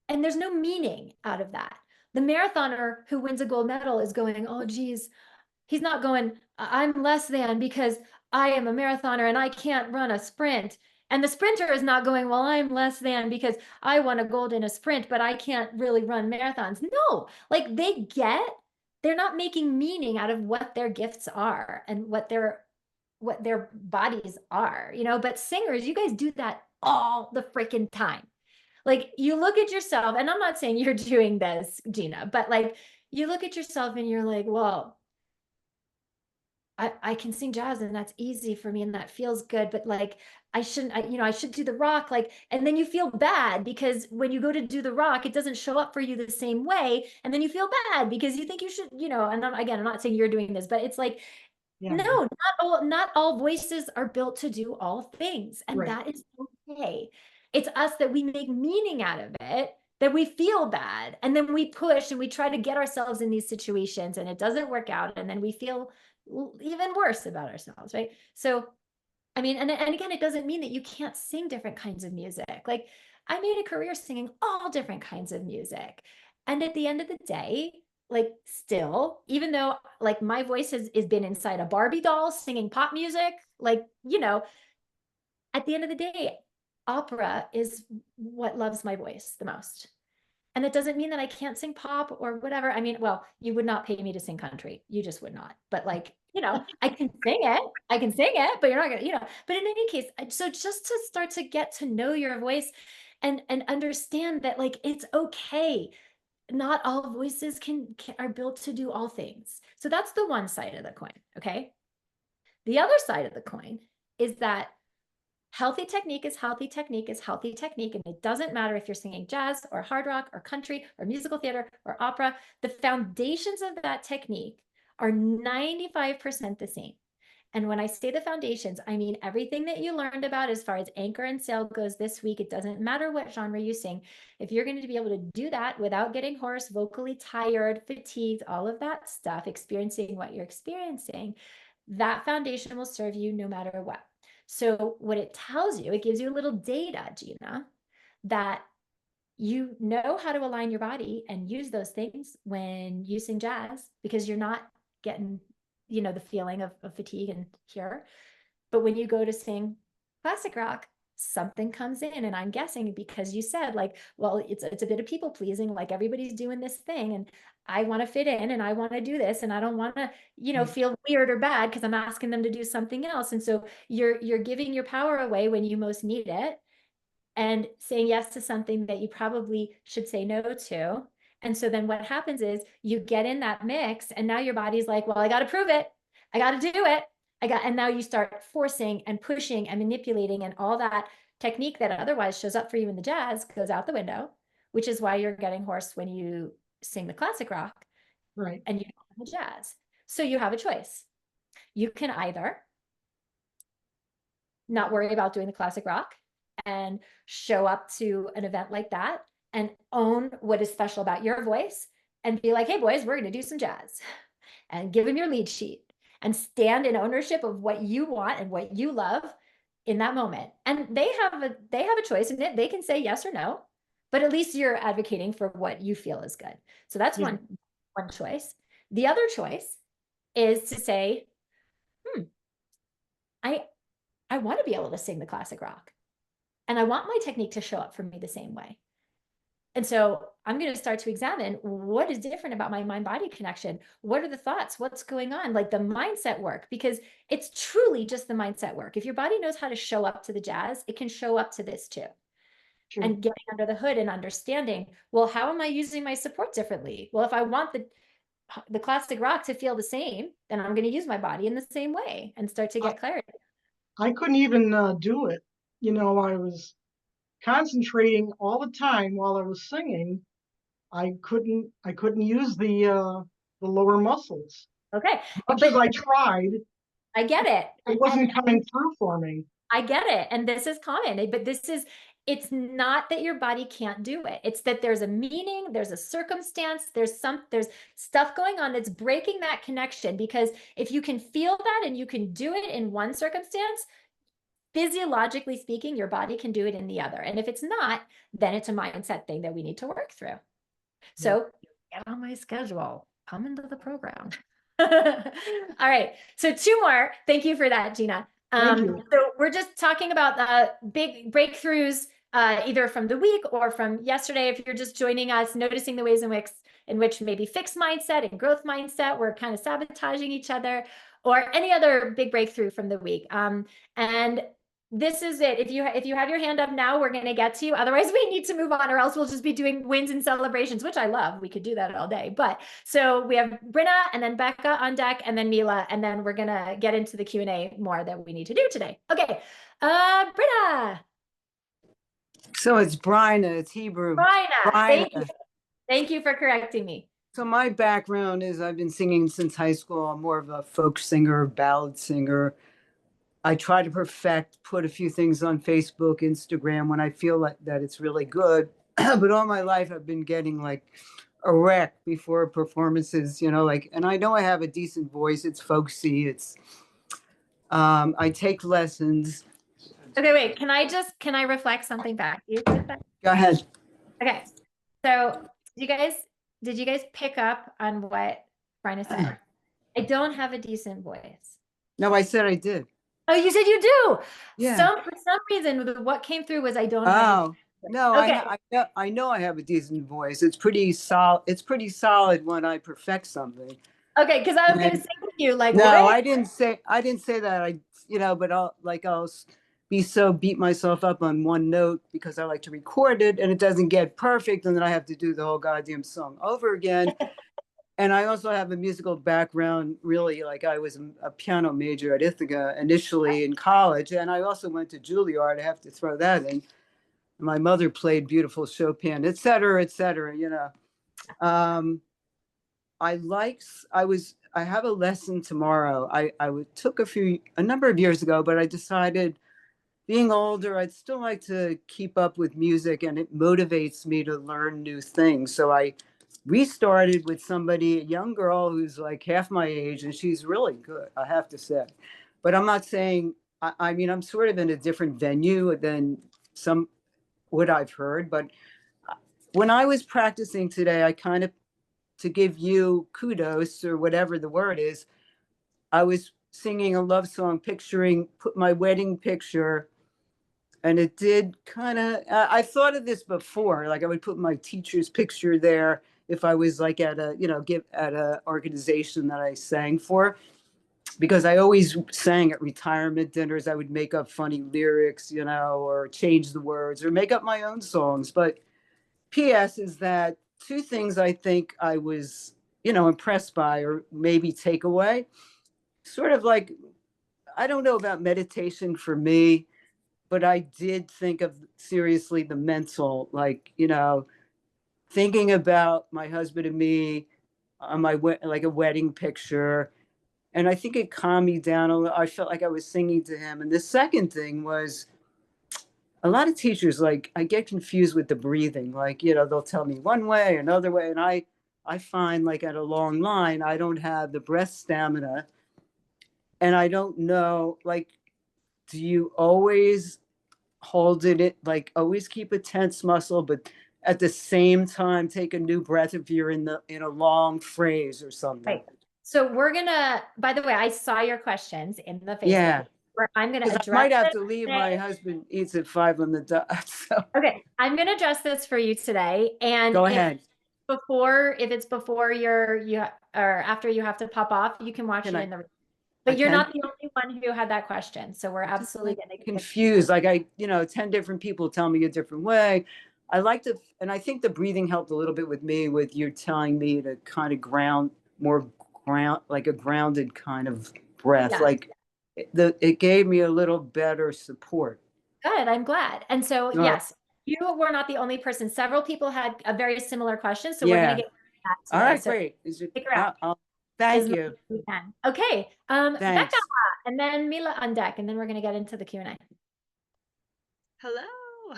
and there's no meaning out of that. The marathoner who wins a gold medal is going, oh geez, he's not going, I'm less than because I am a marathoner and I can't run a sprint. And the sprinter is not going, well, I'm less than because I won a gold in a sprint, but I can't really run marathons. No, like they're not making meaning out of what their gifts are and what their bodies are, but singers, you guys do that all the freaking time. Like you look at yourself, and I'm not saying you're doing this, Gina, but like you look at yourself and you're like, well, I can sing jazz and that's easy for me and that feels good, but like I shouldn't, I should do the rock, like, and then you feel bad because when you go to do the rock, it doesn't show up for you the same way, and then you feel bad because you think you should, and I'm not saying you're doing this, but it's like, Yeah. no, not all voices are built to do all things, and Right. that is okay. It's us that we make meaning out of it, that we feel bad, and then we push and we try to get ourselves in these situations and it doesn't work out, and then we feel even worse about ourselves, right? So I mean, and again, it doesn't mean that you can't sing different kinds of music. Like I made a career singing all different kinds of music, and at the end of the day, like still, even though like my voice has been inside a Barbie doll singing pop music, like at the end of the day, opera is what loves my voice the most. And that doesn't mean that I can't sing pop or whatever. I mean, well, you would not pay me to sing country. You just would not. But like, I can sing it. I can sing it, but you're not gonna, but in any case, so just to start to get to know your voice and understand that like it's okay. Not all voices are built to do all things. So that's the one side of the coin. Okay. The other side of the coin is that healthy technique is healthy technique is healthy technique. And it doesn't matter if you're singing jazz or hard rock or country or musical theater or opera, the foundations of that technique are 95% the same. And when I say the foundations, I mean everything that you learned about as far as anchor and sail goes this week. It doesn't matter what genre you sing. If you're going to be able to do that without getting hoarse, vocally tired, fatigued, all of that stuff, experiencing what you're experiencing, that foundation will serve you no matter what. So what it tells you, it gives you a little data, Gina, that you know how to align your body and use those things when you sing jazz, because you're not getting, the feeling of fatigue and here. But when you go to sing classic rock, something comes in, and I'm guessing because you said like, well, it's a bit of people pleasing, like everybody's doing this thing and I want to fit in and I want to do this and I don't want to, feel weird or bad because I'm asking them to do something else. And so you're giving your power away when you most need it and saying yes to something that you probably should say no to. And so then what happens is you get in that mix and now your body's like, well, I got to prove it. I got to do it. And now you start forcing and pushing and manipulating, and all that technique that otherwise shows up for you in the jazz goes out the window, which is why you're getting hoarse when you sing the classic rock, Right. and you don't have the jazz. So you have a choice. You can either not worry about doing the classic rock and show up to an event like that and own what is special about your voice and be like, hey boys, we're going to do some jazz, and give them your lead sheet and stand in ownership of what you want and what you love in that moment. And they have a choice in it. They can say yes or no, but at least you're advocating for what you feel is good. So that's one choice. The other choice is to say, I want to be able to sing the classic rock. And I want my technique to show up for me the same way. And so I'm going to start to examine what is different about my mind-body connection. What are the thoughts? What's going on? Like the mindset work, because it's truly just the mindset work. If your body knows how to show up to the jazz, it can show up to this too. Sure. And getting under the hood and understanding, well, how am I using my support differently? Well, if I want the classic rock to feel the same, then I'm going to use my body in the same way and start to get clarity. I couldn't even do it. I was concentrating all the time while I was singing. I couldn't use the lower muscles. Okay. Much But as I tried, I get it. it wasn't coming through for me. I get it. And this is common, but it's not that your body can't do it. It's that there's a meaning, there's a circumstance, there's stuff going on that's breaking that connection. Because if you can feel that and you can do it in one circumstance, physiologically speaking, your body can do it in the other. And if it's not, then it's a mindset thing that we need to work through. So get on my schedule, come into the program. All right. So 2 more. Thank you for that, Gina. Thank you. So we're just talking about big breakthroughs, either from the week or from yesterday. If you're just joining us, noticing the ways in which maybe fixed mindset and growth mindset, we're kind of sabotaging each other, or any other big breakthrough from the week. And this is it. If you have your hand up now, we're going to get to you. Otherwise, we need to move on, or else we'll just be doing wins and celebrations, which I love. We could do that all day. But so we have Brenna and then Becca on deck, and then Mila, and then we're going to get into the Q&A more that we need to do today. Okay. Brenna. So it's Bryna, it's Hebrew. Bryna. Thank you for correcting me. So my background is I've been singing since high school. I'm more of a folk singer, ballad singer. I try to put a few things on Facebook, Instagram when I feel like that it's really good. But all my life I've been getting like a wreck before performances, and I know I have a decent voice. It's folksy. I take lessons. Okay, wait, can I reflect something back to you? Go ahead. Okay. So did you guys pick up on what Bryna said? I don't have a decent voice. No, I said I did. Oh, you said you do. Yeah. For some reason, what came through was I don't. Oh no, okay. I know I have a decent voice. It's pretty solid. It's pretty solid when I perfect something. Okay, because I was going to say to you, like, no, what? I didn't say that. But I'll beat myself up on one note because I like to record it and it doesn't get perfect, and then I have to do the whole goddamn song over again. And I also have a musical background, really. Like I was a piano major at Ithaca initially in college, and I also went to Juilliard. I have to throw that in. My mother played beautiful Chopin, et cetera, et cetera. I have a lesson tomorrow. I took a number of years ago, but I decided, being older, I'd still like to keep up with music, and it motivates me to learn new things. So I restarted with a young girl who's like half my age, and she's really good, I have to say. But I'm not saying, I'm sort of in a different venue than what I've heard. But when I was practicing today, I kind of, to give you kudos or whatever the word is, I was singing a love song, put my wedding picture. And it did kind of, I thought of this before, like I would put my teacher's picture there if I was like at a organization that I sang for, because I always sang at retirement dinners. I would make up funny lyrics, or change the words or make up my own songs. But PS is that 2 things I think I was, impressed by, or maybe take away, sort of like, I don't know about meditation for me, but I did think of seriously the mental, like, thinking about my husband and me on like a wedding picture. And I think it calmed me down a little. I felt like I was singing to him. And the second thing was, a lot of teachers, like, I get confused with the breathing. Like, they'll tell me one way, another way. And I find, like, at a long line, I don't have the breath stamina. And I don't know, like, do you always hold it, like always keep a tense muscle, but at the same time take a new breath if you're in a long phrase or something? Right. So we're gonna, by the way, I saw your questions in the Facebook. Yeah. where I'm going to 'Cause I address might have it to leave. today. My husband eats at 5 on the dot. So Okay, I'm going to address this for you today. And go if ahead. it's before or after you have to pop off, you can watch Can it I- in the. I But you're can? not the only one who had that question, so we're absolutely going to get Confused. Like 10 different people tell me a different way. I like to, and I think the breathing helped a little bit with me, with you telling me to kind of ground, like a grounded kind of breath. Yeah. Like it gave me a little better support. Good, I'm glad. And so, No. yes, you were not the only person. Several people had a very similar question, so we're Yeah. going to get that today. All right, So great. figure out Thank as you. much as we can. Okay, Becca, Thanks. and then Mila on deck, and then we're going to get into the Q&A. Hello.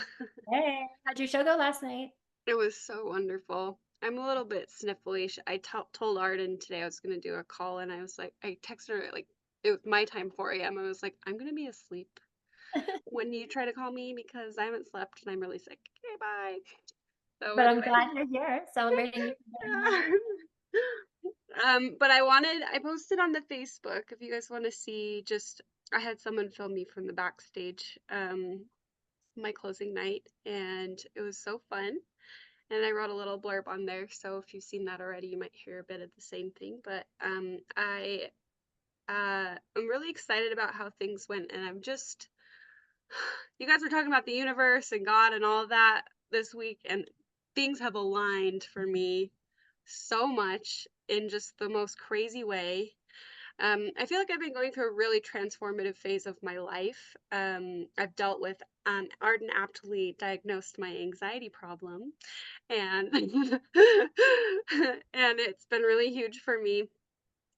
Hey, how'd your show go last night? It was so wonderful. I'm a little bit sniffly. I told Arden today I was going to do a call, and I was like, I texted her like it was my time, 4 a.m. I was like, I'm going to be asleep when you try to call me because I haven't slept and I'm really sick. Okay, bye. So But anyway. I'm glad you're here celebrating you. But I posted on the Facebook if you guys want to see. I had someone film me from the backstage, my closing night, and it was so fun. And I wrote a little blurb on there, so if you've seen that already, you might hear a bit of the same thing. But I'm really excited about how things went, and you guys were talking about the universe and God and all of that this week, and things have aligned for me so much in just the most crazy way. I feel like I've been going through a really transformative phase of my life. I've dealt with Arden aptly diagnosed my anxiety problem, and and it's been really huge for me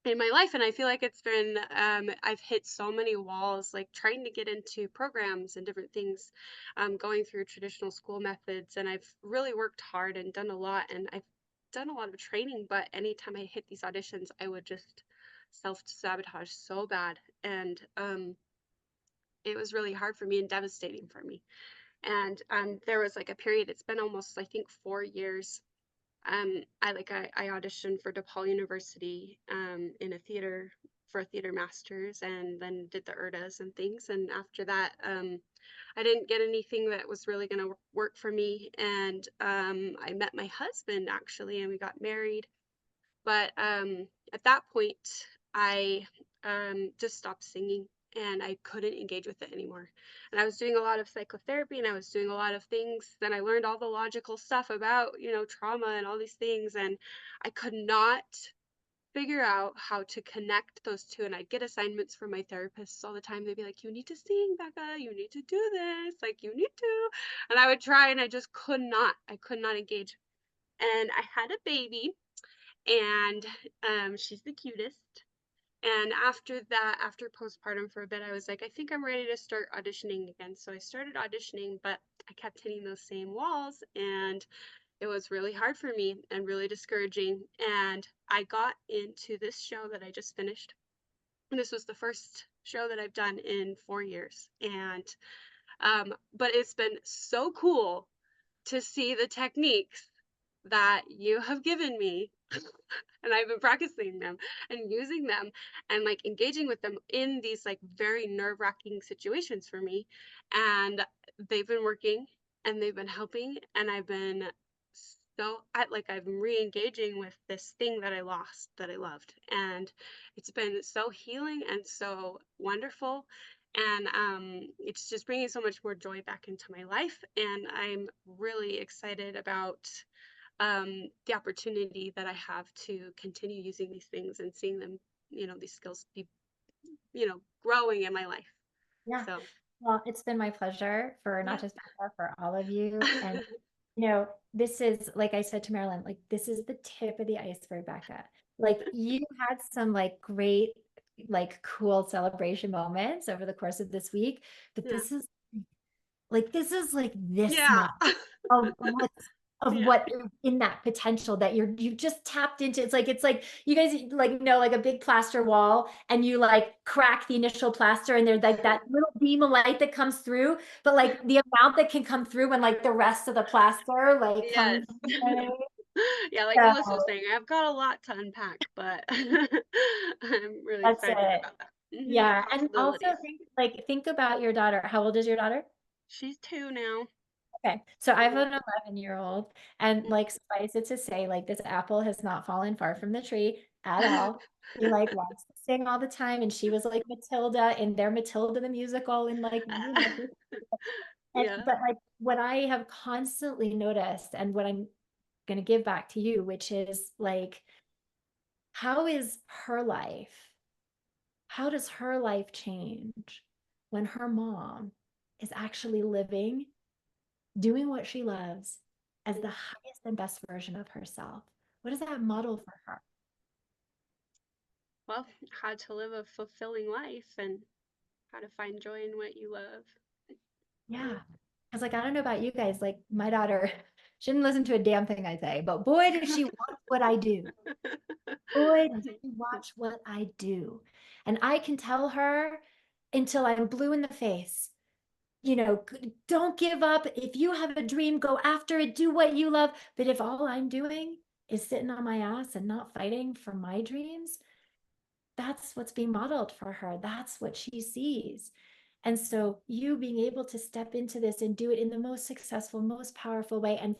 in my life. And I feel like it's been I've hit so many walls, like trying to get into programs and different things, going through traditional school methods, and I've really worked hard and done a lot, and I've done a lot of training, but anytime I hit these auditions, I would just self-sabotage so bad, and it was really hard for me and devastating for me. And there was like a period, it's been almost I think 4 years. I auditioned for DePaul University in a theater for a theater master's, and then did the URDAs and things. And after that, I didn't get anything that was really going to work for me. And I met my husband actually, and we got married. But at that point, I just stopped singing, and I couldn't engage with it anymore. And I was doing a lot of psychotherapy, and I was doing a lot of things. Then I learned all the logical stuff about, trauma and all these things, and I could not figure out how to connect those two. And I'd get assignments from my therapists all the time. They'd be like, you need to sing, Becca, you need to do this, like you need to. And I would try, and I just could not engage. And I had a baby, and she's the cutest. And after that, after postpartum for a bit, I was like, I think I'm ready to start auditioning again. So I started auditioning, but I kept hitting those same walls, and it was really hard for me and really discouraging. And I got into this show that I just finished. And this was the first show that I've done in 4 years. And but it's been so cool to see the techniques that you have given me. And I've been practicing them and using them and like engaging with them in these like very nerve-wracking situations for me. And they've been working, and they've been helping, and I've been I've been re-engaging with this thing that I lost that I loved. And it's been so healing and so wonderful. And it's just bringing so much more joy back into my life. And I'm really excited about the opportunity that I have to continue using these things and seeing them, these skills be, growing in my life. Yeah. So. Well, it's been my pleasure for not just Becca, for all of you. And, this is, like I said to Marilyn, like, this is the tip of the iceberg, Becca. Like, you had some like great, like cool celebration moments over the course of this week, but this is like this much of what in that potential that you've just tapped into. It's like you guys like like a big plaster wall, and you like crack the initial plaster, and there's like that little beam of light that comes through, but like the amount that can come through when like the rest of the plaster like comes Yeah, like Melissa was saying, I've got a lot to unpack, but I'm really excited about that. Yeah, and also think like, think about your daughter. How old is your daughter? She's 2 now. Okay, so I have an 11-year-old, and like, suffice it to say, like, this apple has not fallen far from the tree at all. She like wants to sing all the time, and she was like Matilda in their Matilda the musical, and like, Yeah. but like what I have constantly noticed, and what I'm gonna give back to you, which is like, how is her life? How does her life change when her mom is actually living, doing what she loves as the highest and best version of herself? What does that model for her? Well, how to live a fulfilling life and how to find joy in what you love. Yeah. Because like, I don't know about you guys, like my daughter, she didn't listen to a damn thing I say, but boy, does she watch what I do. Boy, does she watch what I do. And I can tell her until I'm blue in the face, you know, don't give up. If you have a dream, go after it, do what you love. But if all I'm doing is sitting on my ass and not fighting for my dreams, that's what's being modeled for her. That's what she sees. And so you being able to step into this and do it in the most successful, most powerful way, and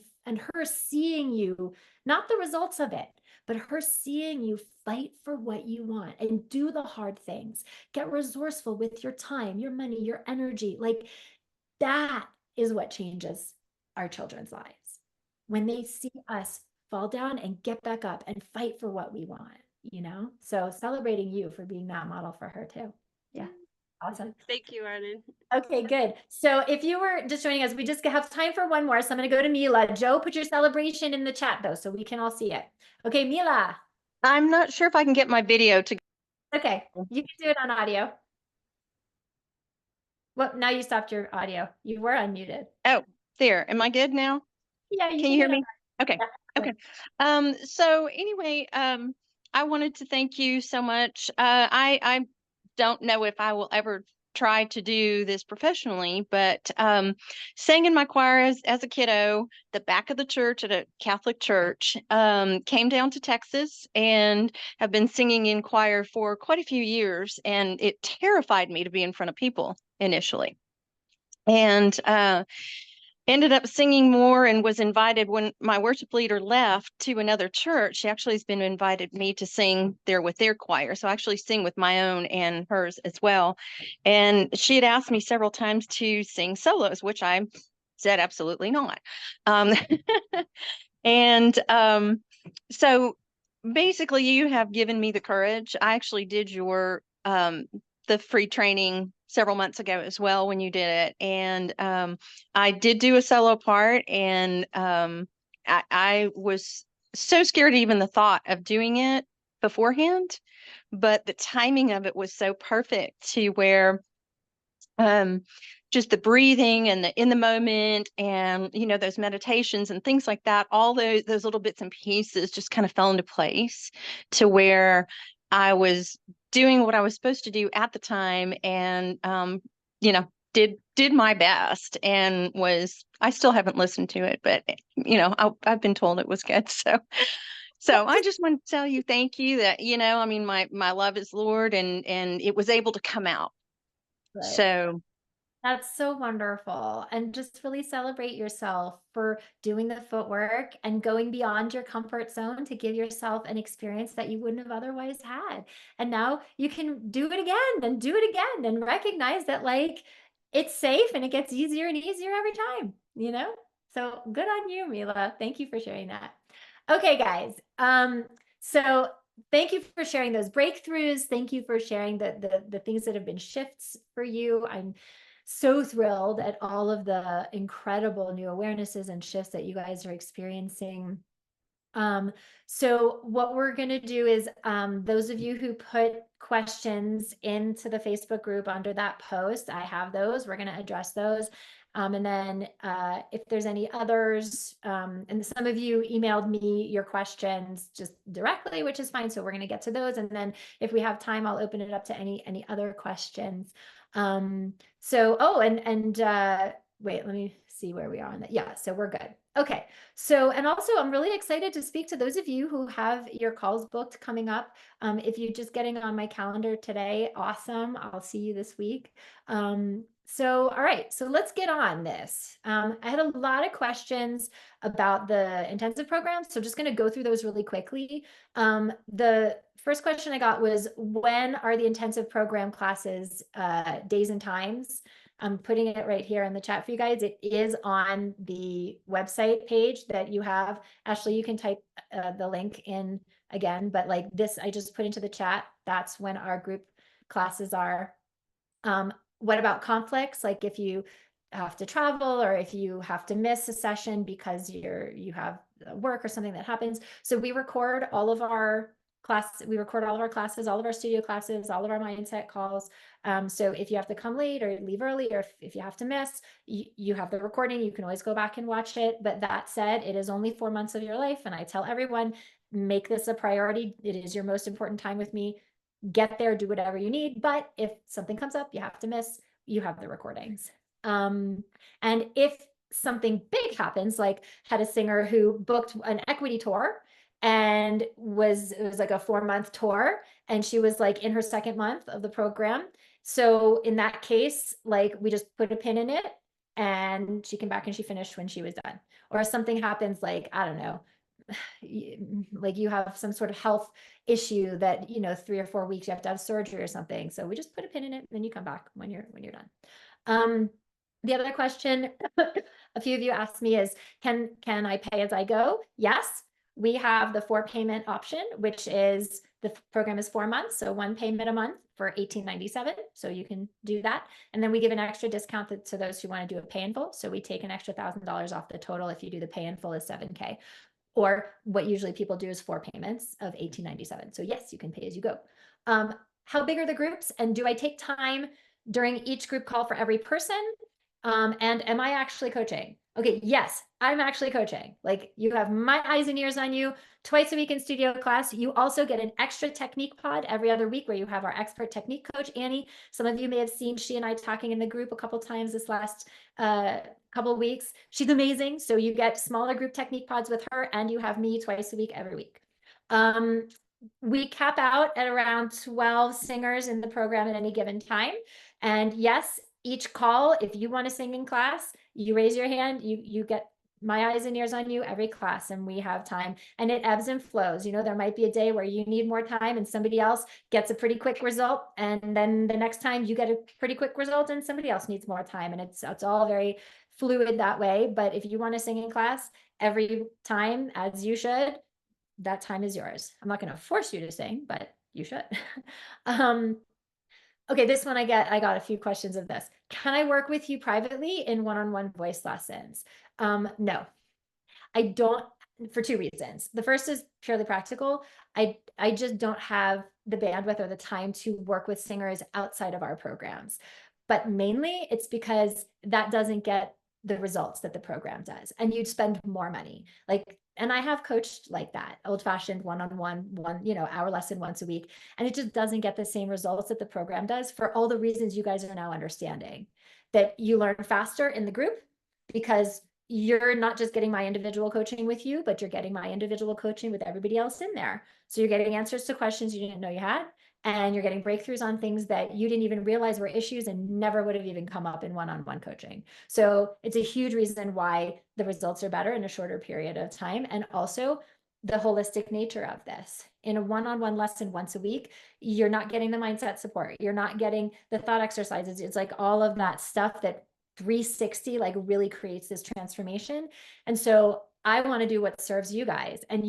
her seeing you, not the results of it, but her seeing you fight for what you want and do the hard things, get resourceful with your time, your money, your energy. Like, that is what changes our children's lives. When they see us fall down and get back up and fight for what we want, you know? So celebrating you for being that model for her too. Yeah. Awesome. Thank you, Arden. Okay, good. So if you were just joining us, we just have time for one more. So I'm going to go to Mila. Joe, put your celebration in the chat though, so we can all see it. Okay, Mila. I'm not sure if I can get my video to. Okay, you can do it on audio. Well, now you stopped your audio. You were unmuted. Oh, there. Am I good now? Yeah, Can you hear me? Okay. Okay. So anyway, I wanted to thank you so much. I don't know if I will ever try to do this professionally, but sang in my choir as a kiddo, the back of the church at a Catholic church, came down to Texas and have been singing in choir for quite a few years. And it terrified me to be in front of people initially. And ended up singing more and was invited when my worship leader left to another church. She actually has been invited me to sing there with their choir. So I actually sing with my own and hers as well. And she had asked me several times to sing solos, which I said absolutely not. And so basically you have given me the courage. I actually did your the free training several months ago as well when you did it. And I did do a solo part, and I was so scared even the thought of doing it beforehand, but the timing of it was so perfect to where just the breathing and the in the moment, and you know, those meditations and things like that, all those little bits and pieces just kind of fell into place to where I was doing what I was supposed to do at the time, and you know, did my best, and I still haven't listened to it, but you know, I've been told it was good. So I just want to tell you thank you, that you know, I mean, my love is Lord, and it was able to come out. Right. So that's so wonderful. And just really celebrate yourself for doing the footwork and going beyond your comfort zone to give yourself an experience that you wouldn't have otherwise had. And now you can do it again and do it again and recognize that like it's safe and it gets easier and easier every time, you know? So good on you, Mila. Thank you for sharing that. Okay, guys. So thank you for sharing those breakthroughs. Thank you for sharing the things that have been shifts for you. I'm so thrilled at all of the incredible new awarenesses and shifts that you guys are experiencing. So what we're going to do is those of you who put questions into the Facebook group under that post, I have those. We're going to address those. And then if there's any others, and some of you emailed me your questions just directly, which is fine. So we're going to get to those. And then if we have time, I'll open it up to any other questions. wait, let me see where we are on that. Yeah, so we're good. Okay. So, and also I'm really excited to speak to those of you who have your calls booked coming up. If you're just getting on my calendar today, awesome. I'll see you this week. So, all right, so let's get on this. I had a lot of questions about the intensive program, so just going to go through those really quickly. The first question I got was, when are the intensive program classes, days and times? I'm putting it right here in the chat for you guys. It is on the website page that you have. Ashley, you can type the link in again, but like this, I just put into the chat. That's when our group classes are. What about conflicts? Like if you have to travel or if you have to miss a session because you have work or something that happens. So we record all of our classes, all of our studio classes, all of our mindset calls. So if you have to come late or leave early, or if you have to miss, you have the recording, you can always go back and watch it. But that said, it is only 4 months of your life. And I tell everyone, make this a priority. It is your most important time with me. Get there, do whatever you need. But if something comes up, you have to miss, you have the recordings. And if something big happens, like had a singer who booked an equity tour and it was like a 4-month tour, and she was like in her 2nd month of the program. So in that case, like we just put a pin in it and she came back and she finished when she was done. Or if something happens, like, I don't know, like you have some sort of health issue that, 3 or 4 weeks, you have to have surgery or something. So we just put a pin in it and then you come back when you're done. The other question a few of you asked me is, can I pay as I go? Yes, we have the 4 payment option, which is the program is 4 months. So 1 payment a month for $18.97. So you can do that. And then we give an extra discount to those who want to do a pay in full. So we take an extra $1,000 off the total if you do the pay in full is $7K. Or what usually people do is 4 payments of $18.97. So yes, you can pay as you go. How big are the groups? And do I take time during each group call for every person? And am I actually coaching? Okay, yes, I'm actually coaching. Like, you have my eyes and ears on you twice a week in studio class. You also get an extra technique pod every other week where you have our expert technique coach, Annie. Some of you may have seen she and I talking in the group a couple times this last couple of weeks. She's amazing. So you get smaller group technique pods with her, and you have me twice a week every week. We cap out at around 12 singers in the program at any given time. And yes, each call, if you want to sing in class, you raise your hand, you get my eyes and ears on you every class, and we have time, and it ebbs and flows. There might be a day where you need more time and somebody else gets a pretty quick result, and then the next time you get a pretty quick result and somebody else needs more time, and it's all very fluid that way. But if you want to sing in class every time, as you should, that time is yours. I'm not going to force you to sing, but you should. Okay, this one I got a few questions of this. Can I work with you privately in one-on-one voice lessons? No, I don't, for 2 reasons. The first is purely practical. I just don't have the bandwidth or the time to work with singers outside of our programs. But mainly it's because that doesn't get the results that the program does, and you'd spend more money. And I have coached like that, old-fashioned one-on-one, hour lesson once a week, and it just doesn't get the same results that the program does, for all the reasons you guys are now understanding. That you learn faster in the group because you're not just getting my individual coaching with you, but you're getting my individual coaching with everybody else in there. So you're getting answers to questions you didn't know you had, and you're getting breakthroughs on things that you didn't even realize were issues and never would have even come up in one-on-one coaching. So it's a huge reason why the results are better in a shorter period of time. And also the holistic nature of this. In a one-on-one lesson once a week, you're not getting the mindset support. You're not getting the thought exercises. It's like all of that stuff that 360 like really creates this transformation. And so I want to do what serves you guys. And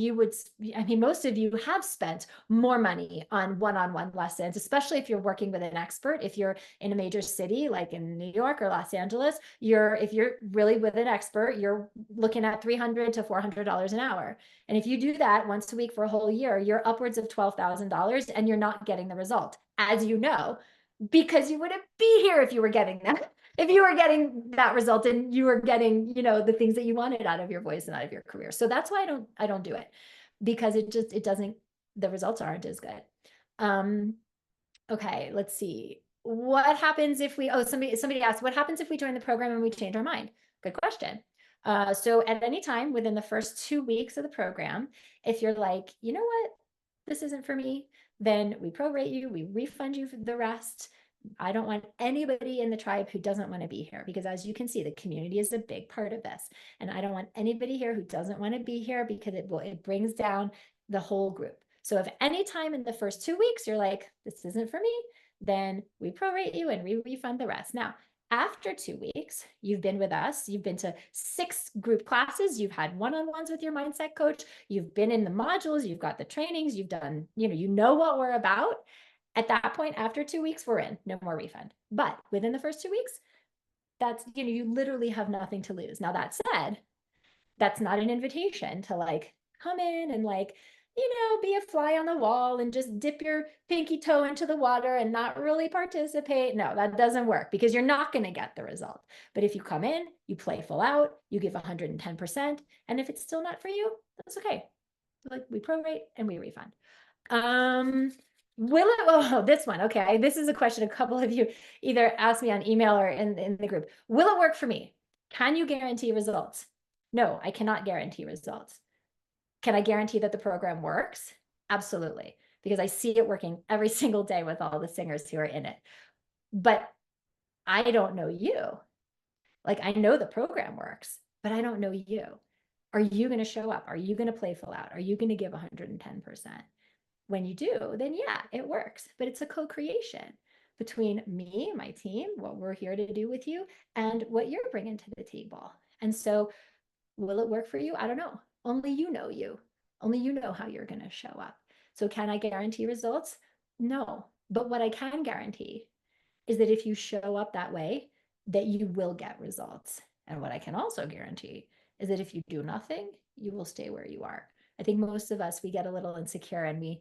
most of you have spent more money on one-on-one lessons, especially if you're working with an expert. If you're in a major city like in New York or Los Angeles, if you're really with an expert, you're looking at $300 to $400 an hour. And if you do that once a week for a whole year, you're upwards of $12,000, and you're not getting the result, as you know, because you wouldn't be here if you were getting that. If you were getting that result and you were getting, the things that you wanted out of your voice and out of your career. So that's why I don't do it, because the results aren't as good. Okay, let's see. what happens if we, somebody asked, what happens if we join the program and we change our mind? Good question. So at any time within the first 2 weeks of the program, if you're like, you know what, this isn't for me, then we prorate you, we refund you for the rest. I don't want anybody in the tribe who doesn't want to be here, because as you can see, the community is a big part of this. And I don't want anybody here who doesn't want to be here, because it brings down the whole group. So if any time in the first 2 weeks, you're like, this isn't for me, then we prorate you and we refund the rest. Now, after 2 weeks, you've been with us, you've been to 6 group classes, you've had one-on-ones with your mindset coach, you've been in the modules, you've got the trainings, you've done, you know what we're about. At that point, after 2 weeks, we're in, no more refund. But within the first 2 weeks, that's, you literally have nothing to lose. Now, that said, that's not an invitation to like come in and like, be a fly on the wall and just dip your pinky toe into the water and not really participate. No, that doesn't work, because you're not going to get the result. But if you come in, you play full out, you give 110%. And if it's still not for you, that's okay. Like, we prorate and we refund. Will it, oh, this one. Okay. This is a question a couple of you either asked me on email or in the group. Will it work for me? Can you guarantee results? No, I cannot guarantee results. Can I guarantee that the program works? Absolutely, because I see it working every single day with all the singers who are in it. But I don't know you. Like, I know the program works, but I don't know you. Are you going to show up? Are you going to play full out? Are you going to give 110%? When you do, then yeah, it works. But it's a co-creation between me, my team, what we're here to do with you, and what you're bringing to the table. And so, will it work for you? I don't know. Only you know you. Only you know how you're going to show up. So can I guarantee results? No. But what I can guarantee is that if you show up that way, that you will get results. And what I can also guarantee is that if you do nothing, you will stay where you are. I think most of us, we get a little insecure, and we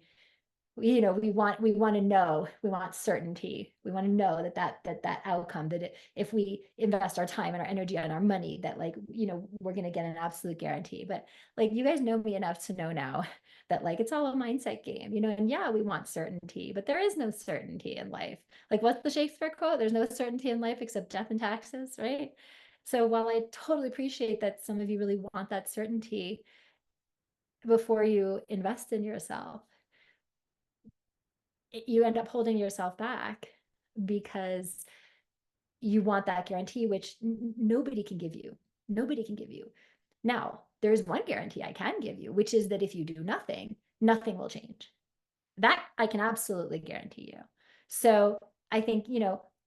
want to know, we want certainty. We want to know that outcome, that if we invest our time and our energy and our money, that we're going to get an absolute guarantee. But like, you guys know me enough to know now that like, it's all a mindset game, and yeah, we want certainty, but there is no certainty in life. Like, what's the Shakespeare quote? There's no certainty in life except death and taxes, right? So while I totally appreciate that some of you really want that certainty before you invest in yourself, you end up holding yourself back because you want that guarantee, which nobody can give you. Nobody can give you. Now, there's one guarantee I can give you, which is that if you do nothing, nothing will change. That I can absolutely guarantee you. So I think,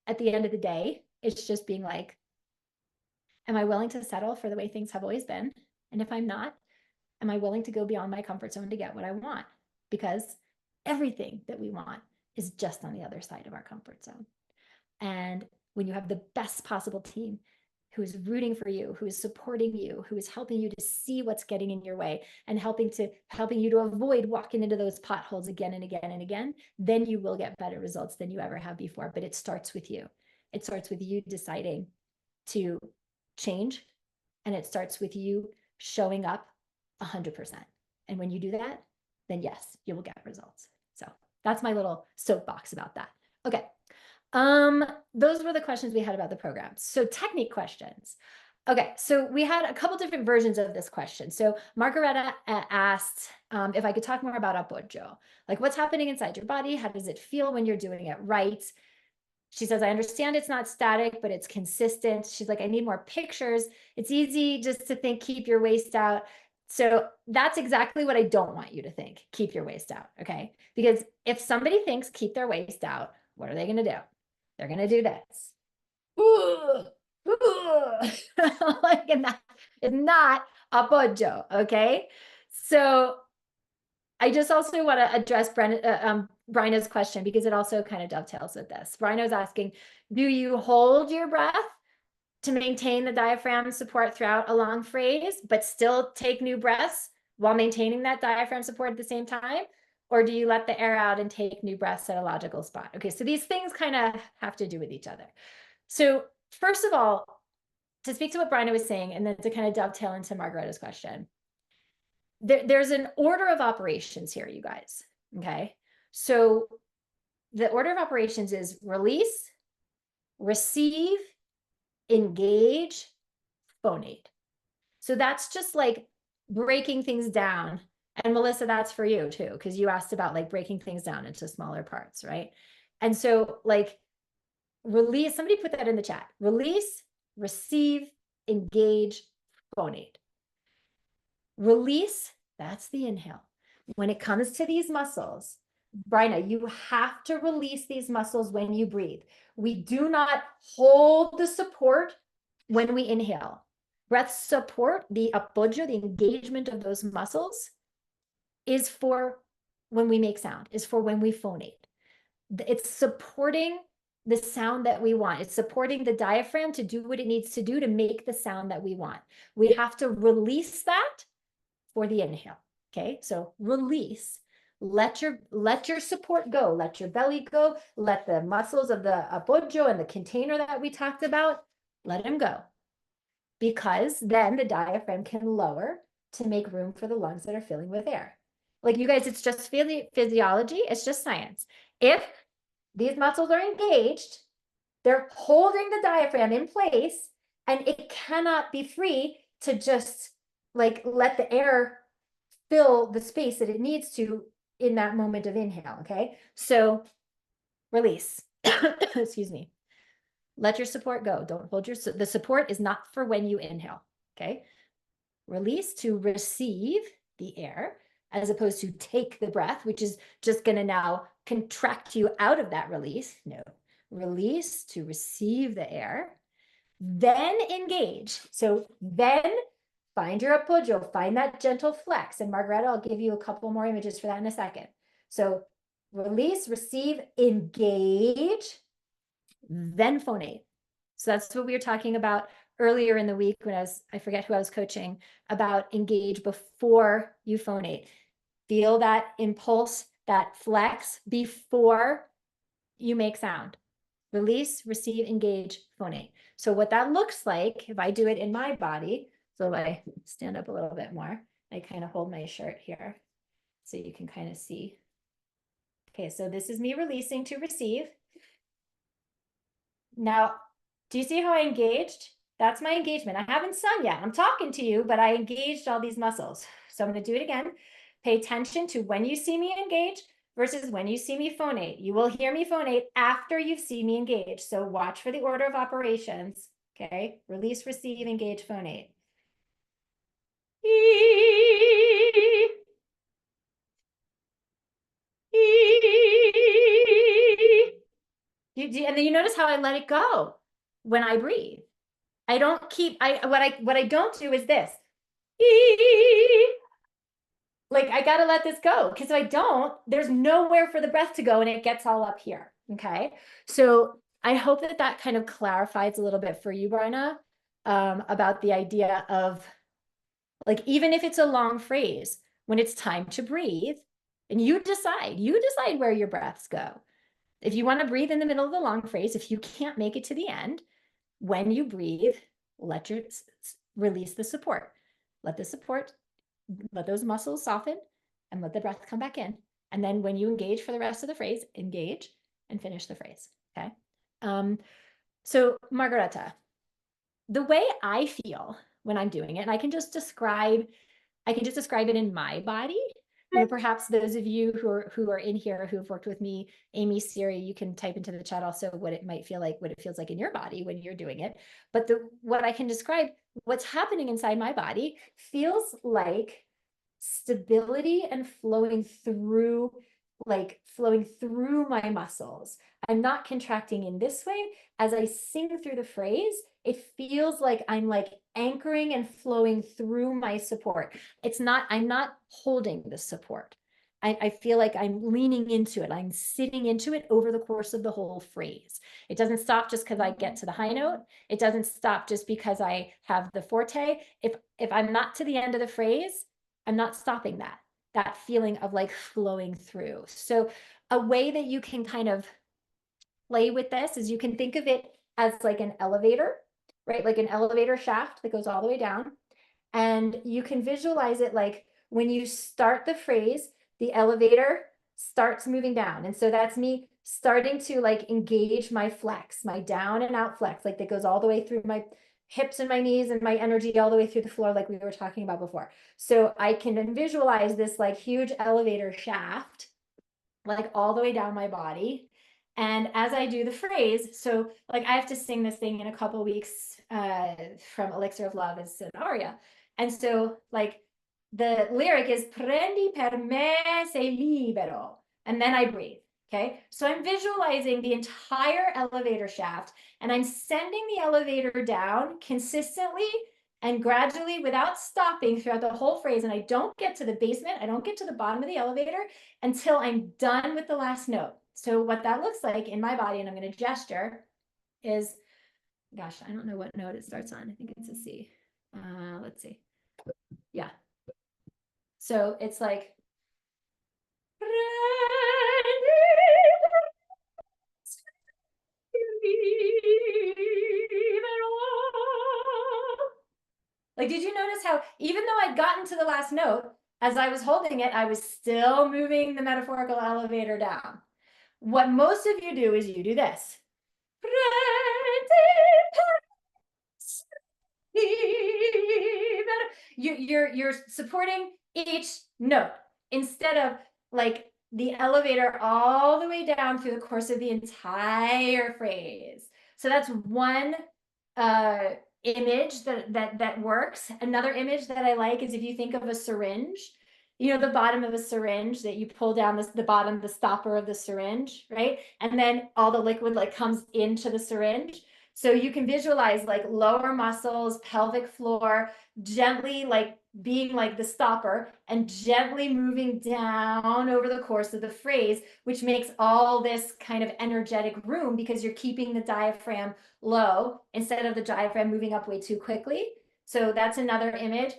at the end of the day, it's just being like, am I willing to settle for the way things have always been? And if I'm not, am I willing to go beyond my comfort zone to get what I want? Because everything that we want is just on the other side of our comfort zone. And when you have the best possible team who is rooting for you, who is supporting you, who is helping you to see what's getting in your way and helping you to avoid walking into those potholes again and again and again, then you will get better results than you ever have before. But it starts with you. It starts with you deciding to change, and it starts with you showing up 100%. And when you do that, then yes, you will get results. So that's my little soapbox about that. Okay. Those were the questions we had about the program. So technique questions. Okay, so we had a couple different versions of this question. So Margareta asked if I could talk more about Apoggio. Like, what's happening inside your body? How does it feel when you're doing it right? She says, I understand it's not static, but it's consistent. She's like, I need more pictures. It's easy just to think, keep your waist out. So that's exactly what I don't want you to think. Keep your waist out, okay? Because if somebody thinks keep their waist out, what are they going to do? They're going to do this. Ooh, ooh. Like, and that is not Apoggio, okay? So I just also want to address Bryna's question, because it also kind of dovetails with this. Bryna's asking, do you hold your breath to maintain the diaphragm support throughout a long phrase, but still take new breaths while maintaining that diaphragm support at the same time? Or do you let the air out and take new breaths at a logical spot? Okay, so these things kind of have to do with each other. So first of all, to speak to what Bryna was saying, and then to kind of dovetail into Margareta's question, there's an order of operations here, you guys, okay? So the order of operations is release, receive, engage, phonate. So that's just like breaking things down. And Melissa, that's for you too, because you asked about like breaking things down into smaller parts, right? And so like release, somebody put that in the chat. Release, receive, engage, phonate. Release, that's the inhale. When it comes to these muscles, Bryna, you have to release these muscles when you breathe. We do not hold the support when we inhale. Breath support, the apoyo, the engagement of those muscles, is for when we make sound, is for when we phonate. It's supporting the sound that we want. It's supporting the diaphragm to do what it needs to do to make the sound that we want. We have to release that for the inhale. Okay, so release. Let your support go. Let your belly go. Let the muscles of the apoyo and the container that we talked about, let them go. Because then the diaphragm can lower to make room for the lungs that are filling with air. Like you guys, it's just physiology. It's just science. If these muscles are engaged, they're holding the diaphragm in place, and it cannot be free to just like let the air fill the space that it needs to in that moment of inhale. Okay, so release. Excuse me. Let your support go. Don't hold the support is not for when you inhale. Okay, release to receive the air, as opposed to take the breath, which is just going to now contract you out of that release. No, release to receive the air, then engage. So then find your apoyo, find that gentle flex. And Margaretta, I'll give you a couple more images for that in a second. So release, receive, engage, then phonate. So that's what we were talking about earlier in the week when I forget who I was coaching, about engage before you phonate. Feel that impulse, that flex before you make sound. Release, receive, engage, phonate. So what that looks like, if I do it in my body, so if I stand up a little bit more, I kind of hold my shirt here so you can kind of see. Okay, so this is me releasing to receive. Now, do you see how I engaged? That's my engagement. I haven't sung yet. I'm talking to you, but I engaged all these muscles. So I'm going to do it again. Pay attention to when you see me engage versus when you see me phonate. You will hear me phonate after you see me engage. So watch for the order of operations. Okay. Release, receive, engage, phonate. And then you notice how I let it go when I breathe. I don't keep, what I don't do is this. Like, I got to let this go, because if I don't, there's nowhere for the breath to go and it gets all up here. Okay. So I hope that that kind of clarifies a little bit for you, Bryna, about the idea of like, even if it's a long phrase, when it's time to breathe, and you decide where your breaths go. If you want to breathe in the middle of the long phrase, if you can't make it to the end, when you breathe, release the support. Let those muscles soften and let the breath come back in. And then when you engage for the rest of the phrase, engage and finish the phrase. Okay. So Margaretta, the way I feel when I'm doing it, and I can just describe it in my body. You know, perhaps those of you who are in here who have worked with me, Amy, Siri, you can type into the chat also what it might feel like, what it feels like in your body when you're doing it. But what I can describe, what's happening inside my body feels like stability and flowing through my muscles. I'm not contracting in this way. As I sing through the phrase, it feels like I'm like anchoring and flowing through my support. I'm not holding the support. I feel like I'm leaning into it. I'm sitting into it over the course of the whole phrase. It doesn't stop just because I get to the high note. It doesn't stop just because I have the forte. If I'm not to the end of the phrase, I'm not stopping that feeling of like flowing through. So a way that you can kind of play with this is you can think of it as like an elevator, right? Like an elevator shaft that goes all the way down. And you can visualize it like when you start the phrase, the elevator starts moving down. And so that's me starting to like engage my flex, my down and out flex, like that goes all the way through my hips and my knees and my energy all the way through the floor, like we were talking about before. So I can visualize this like huge elevator shaft, like all the way down my body. And as I do the phrase, so like I have to sing this thing in a couple weeks from Elixir of Love as an aria. And so like the lyric is prendi per me sei libero. And then I breathe. Okay. So I'm visualizing the entire elevator shaft and I'm sending the elevator down consistently and gradually without stopping throughout the whole phrase. And I don't get to the basement. I don't get to the bottom of the elevator until I'm done with the last note. So what that looks like in my body, and I'm going to gesture, is, gosh, I don't know what note it starts on. I think it's a C. Let's see. Yeah. So it's like, like, did you notice how even though I'd gotten to the last note, as I was holding it, I was still moving the metaphorical elevator down. What most of you do is you do this. You're supporting each note instead of like the elevator all the way down through the course of the entire phrase. So that's one image that works. Another image that I like is if you think of a syringe, you know, the bottom of a syringe that you pull down the bottom, the stopper of the syringe, right? And then all the liquid like comes into the syringe. So you can visualize like lower muscles, pelvic floor, gently like being like the stopper and gently moving down over the course of the phrase, which makes all this kind of energetic room because you're keeping the diaphragm low instead of the diaphragm moving up way too quickly. So that's another image.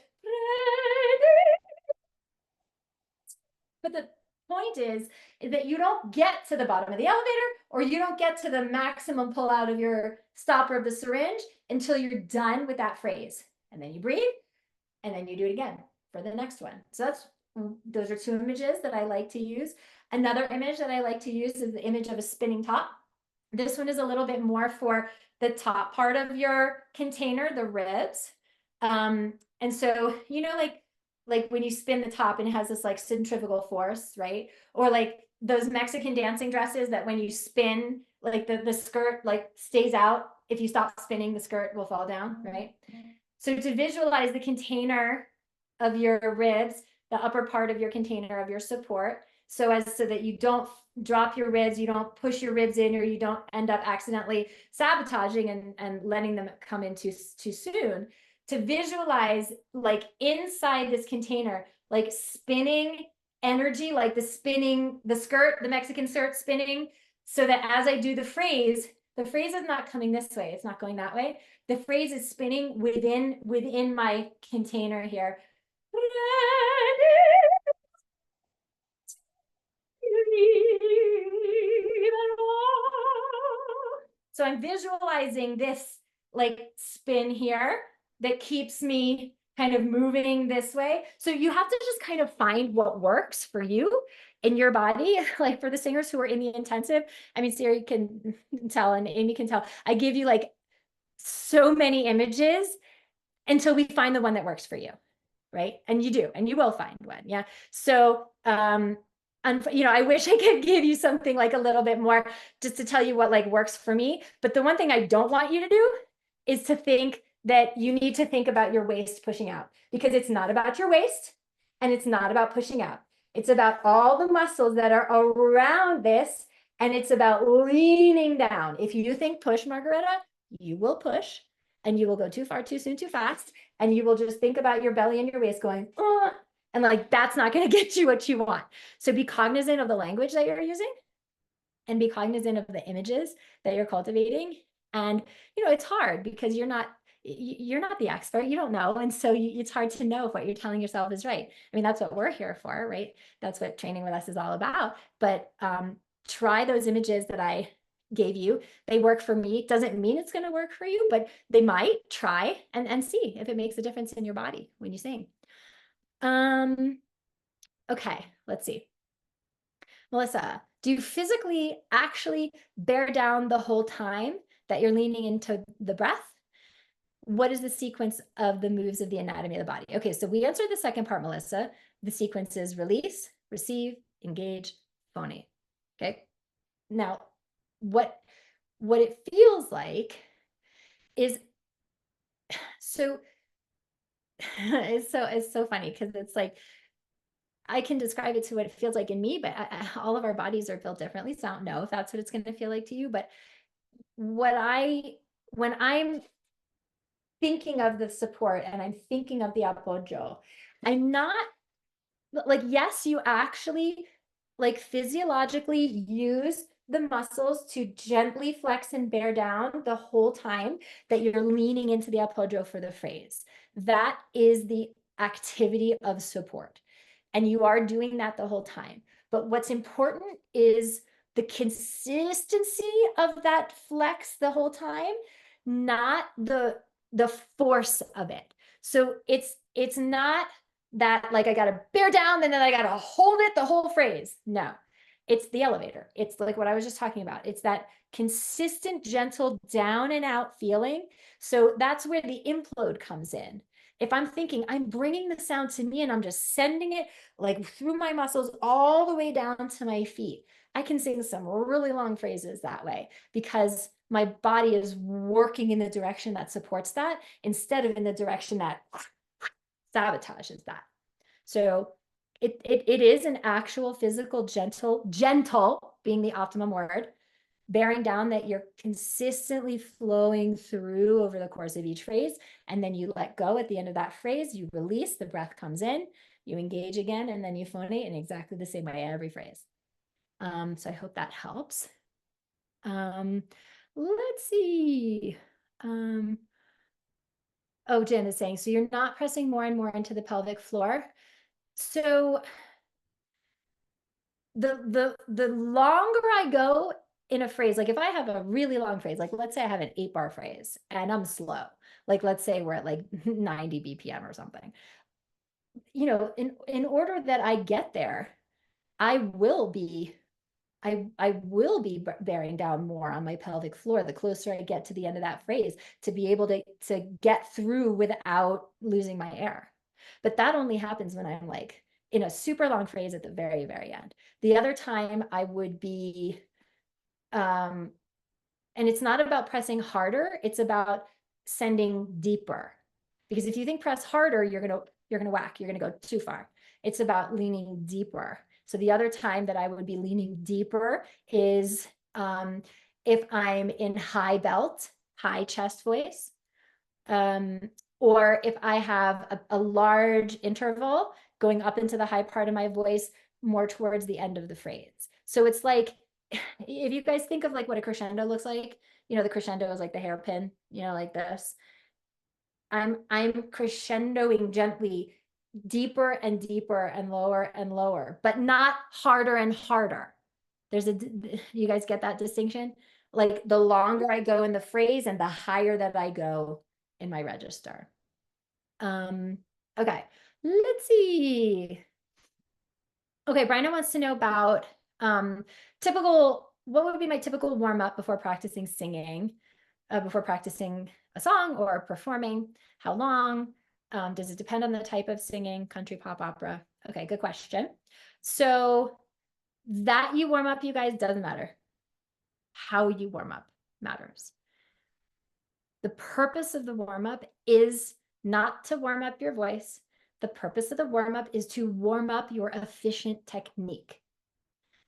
But the point is that you don't get to the bottom of the elevator or you don't get to the maximum pull out of your stopper of the syringe until you're done with that phrase. And then you breathe and then you do it again for the next one. So those are two images that I like to use. Another image that I like to use is the image of a spinning top. This one is a little bit more for the top part of your container, the ribs. And so, you know, like when you spin the top and it has this like centrifugal force, right? Or like those Mexican dancing dresses that when you spin, like the skirt like stays out. If you stop spinning, the skirt will fall down, right? So to visualize the container of your ribs, the upper part of your container of your support, so that you don't drop your ribs, you don't push your ribs in, or you don't end up accidentally sabotaging and letting them come in too soon. To visualize like inside this container, like spinning energy, like the skirt, the Mexican skirt spinning, so that as I do the phrase is not coming this way, it's not going that way. The phrase is spinning within my container here. So I'm visualizing this like spin here that keeps me kind of moving this way. So you have to just kind of find what works for you in your body. Like for the singers who are in the intensive, I mean, Siri can tell and Amy can tell, I give you like so many images until we find the one that works for you, right? And you do, and you will find one. Yeah. So you know, I wish I could give you something like a little bit more just to tell you what like works for me. But the one thing I don't want you to do is to think that you need to think about your waist pushing out, because it's not about your waist and it's not about pushing out. It's about all the muscles that are around this, and it's about leaning down. If you think push, Margareta, you will push and you will go too far, too soon, too fast. And you will just think about your belly and your waist going, and like, that's not going to get you what you want. So be cognizant of the language that you're using and be cognizant of the images that you're cultivating. And, you know, it's hard because you're not the expert, you don't know. And so it's hard to know if what you're telling yourself is right. I mean, that's what we're here for, right? That's what training with us is all about. But try those images that I gave you. They work for me. Doesn't mean it's going to work for you, but they might. Try and see if it makes a difference in your body when you sing. Okay, let's see. Melissa, do you physically actually bear down the whole time that you're leaning into the breath? What is the sequence of the moves of the anatomy of the body? Okay, so we answered the second part, Melissa. The sequence is release, receive, engage, phony. Okay. Now, what it feels like is so it's so funny because it's like I can describe it to what it feels like in me, but all of our bodies are built differently. So I don't know if that's what it's going to feel like to you. But when I'm thinking of the support and I'm thinking of the apoyo, I'm not like, yes, you actually like physiologically use the muscles to gently flex and bear down the whole time that you're leaning into the apoyo for the phrase. That is the activity of support. And you are doing that the whole time. But what's important is the consistency of that flex the whole time, not the force of it. So it's not that like I got to bear down and then I got to hold it the whole phrase. No, it's the elevator. It's like what I was just talking about. It's that consistent, gentle down and out feeling. So that's where the implode comes in. If I'm thinking I'm bringing the sound to me and I'm just sending it like through my muscles all the way down to my feet, I can sing some really long phrases that way because my body is working in the direction that supports that instead of in the direction that sabotages that. So it is an actual physical gentle being the optimum word, bearing down that you're consistently flowing through over the course of each phrase. And then you let go at the end of that phrase, you release, the breath comes in, you engage again, and then you phonate in exactly the same way every phrase. So I hope that helps. Let's see. Oh, Jen is saying, so you're not pressing more and more into the pelvic floor. So the longer I go in a phrase, like if I have a really long phrase, like let's say I have an 8-bar phrase and I'm slow, like let's say we're at like 90 BPM or something, you know, in order that I get there, I will be bearing down more on my pelvic floor the closer I get to the end of that phrase to be able to get through without losing my air. But that only happens when I'm like in a super long phrase at the very, very end. The other time I would be, and it's not about pressing harder, it's about sending deeper. Because if you think press harder, you're gonna whack, you're gonna go too far. It's about leaning deeper. So the other time that I would be leaning deeper is if I'm in high belt, high chest voice, or if I have a large interval going up into the high part of my voice more towards the end of the phrase. So it's like, if you guys think of like what a crescendo looks like, you know, the crescendo is like the hairpin, you know, like this. I'm crescendoing gently deeper and deeper and lower, but not harder and harder. You guys get that distinction? Like the longer I go in the phrase and the higher that I go in my register. Okay, let's see. Okay, Bryna wants to know about what would be my typical warm-up before practicing singing, before practicing a song or performing? How long? Does it depend on the type of singing, country, pop, opera? Okay, good question. So that you warm up, you guys, doesn't matter. How you warm up matters. The purpose of the warm-up is not to warm up your voice. The purpose of the warm-up is to warm up your efficient technique.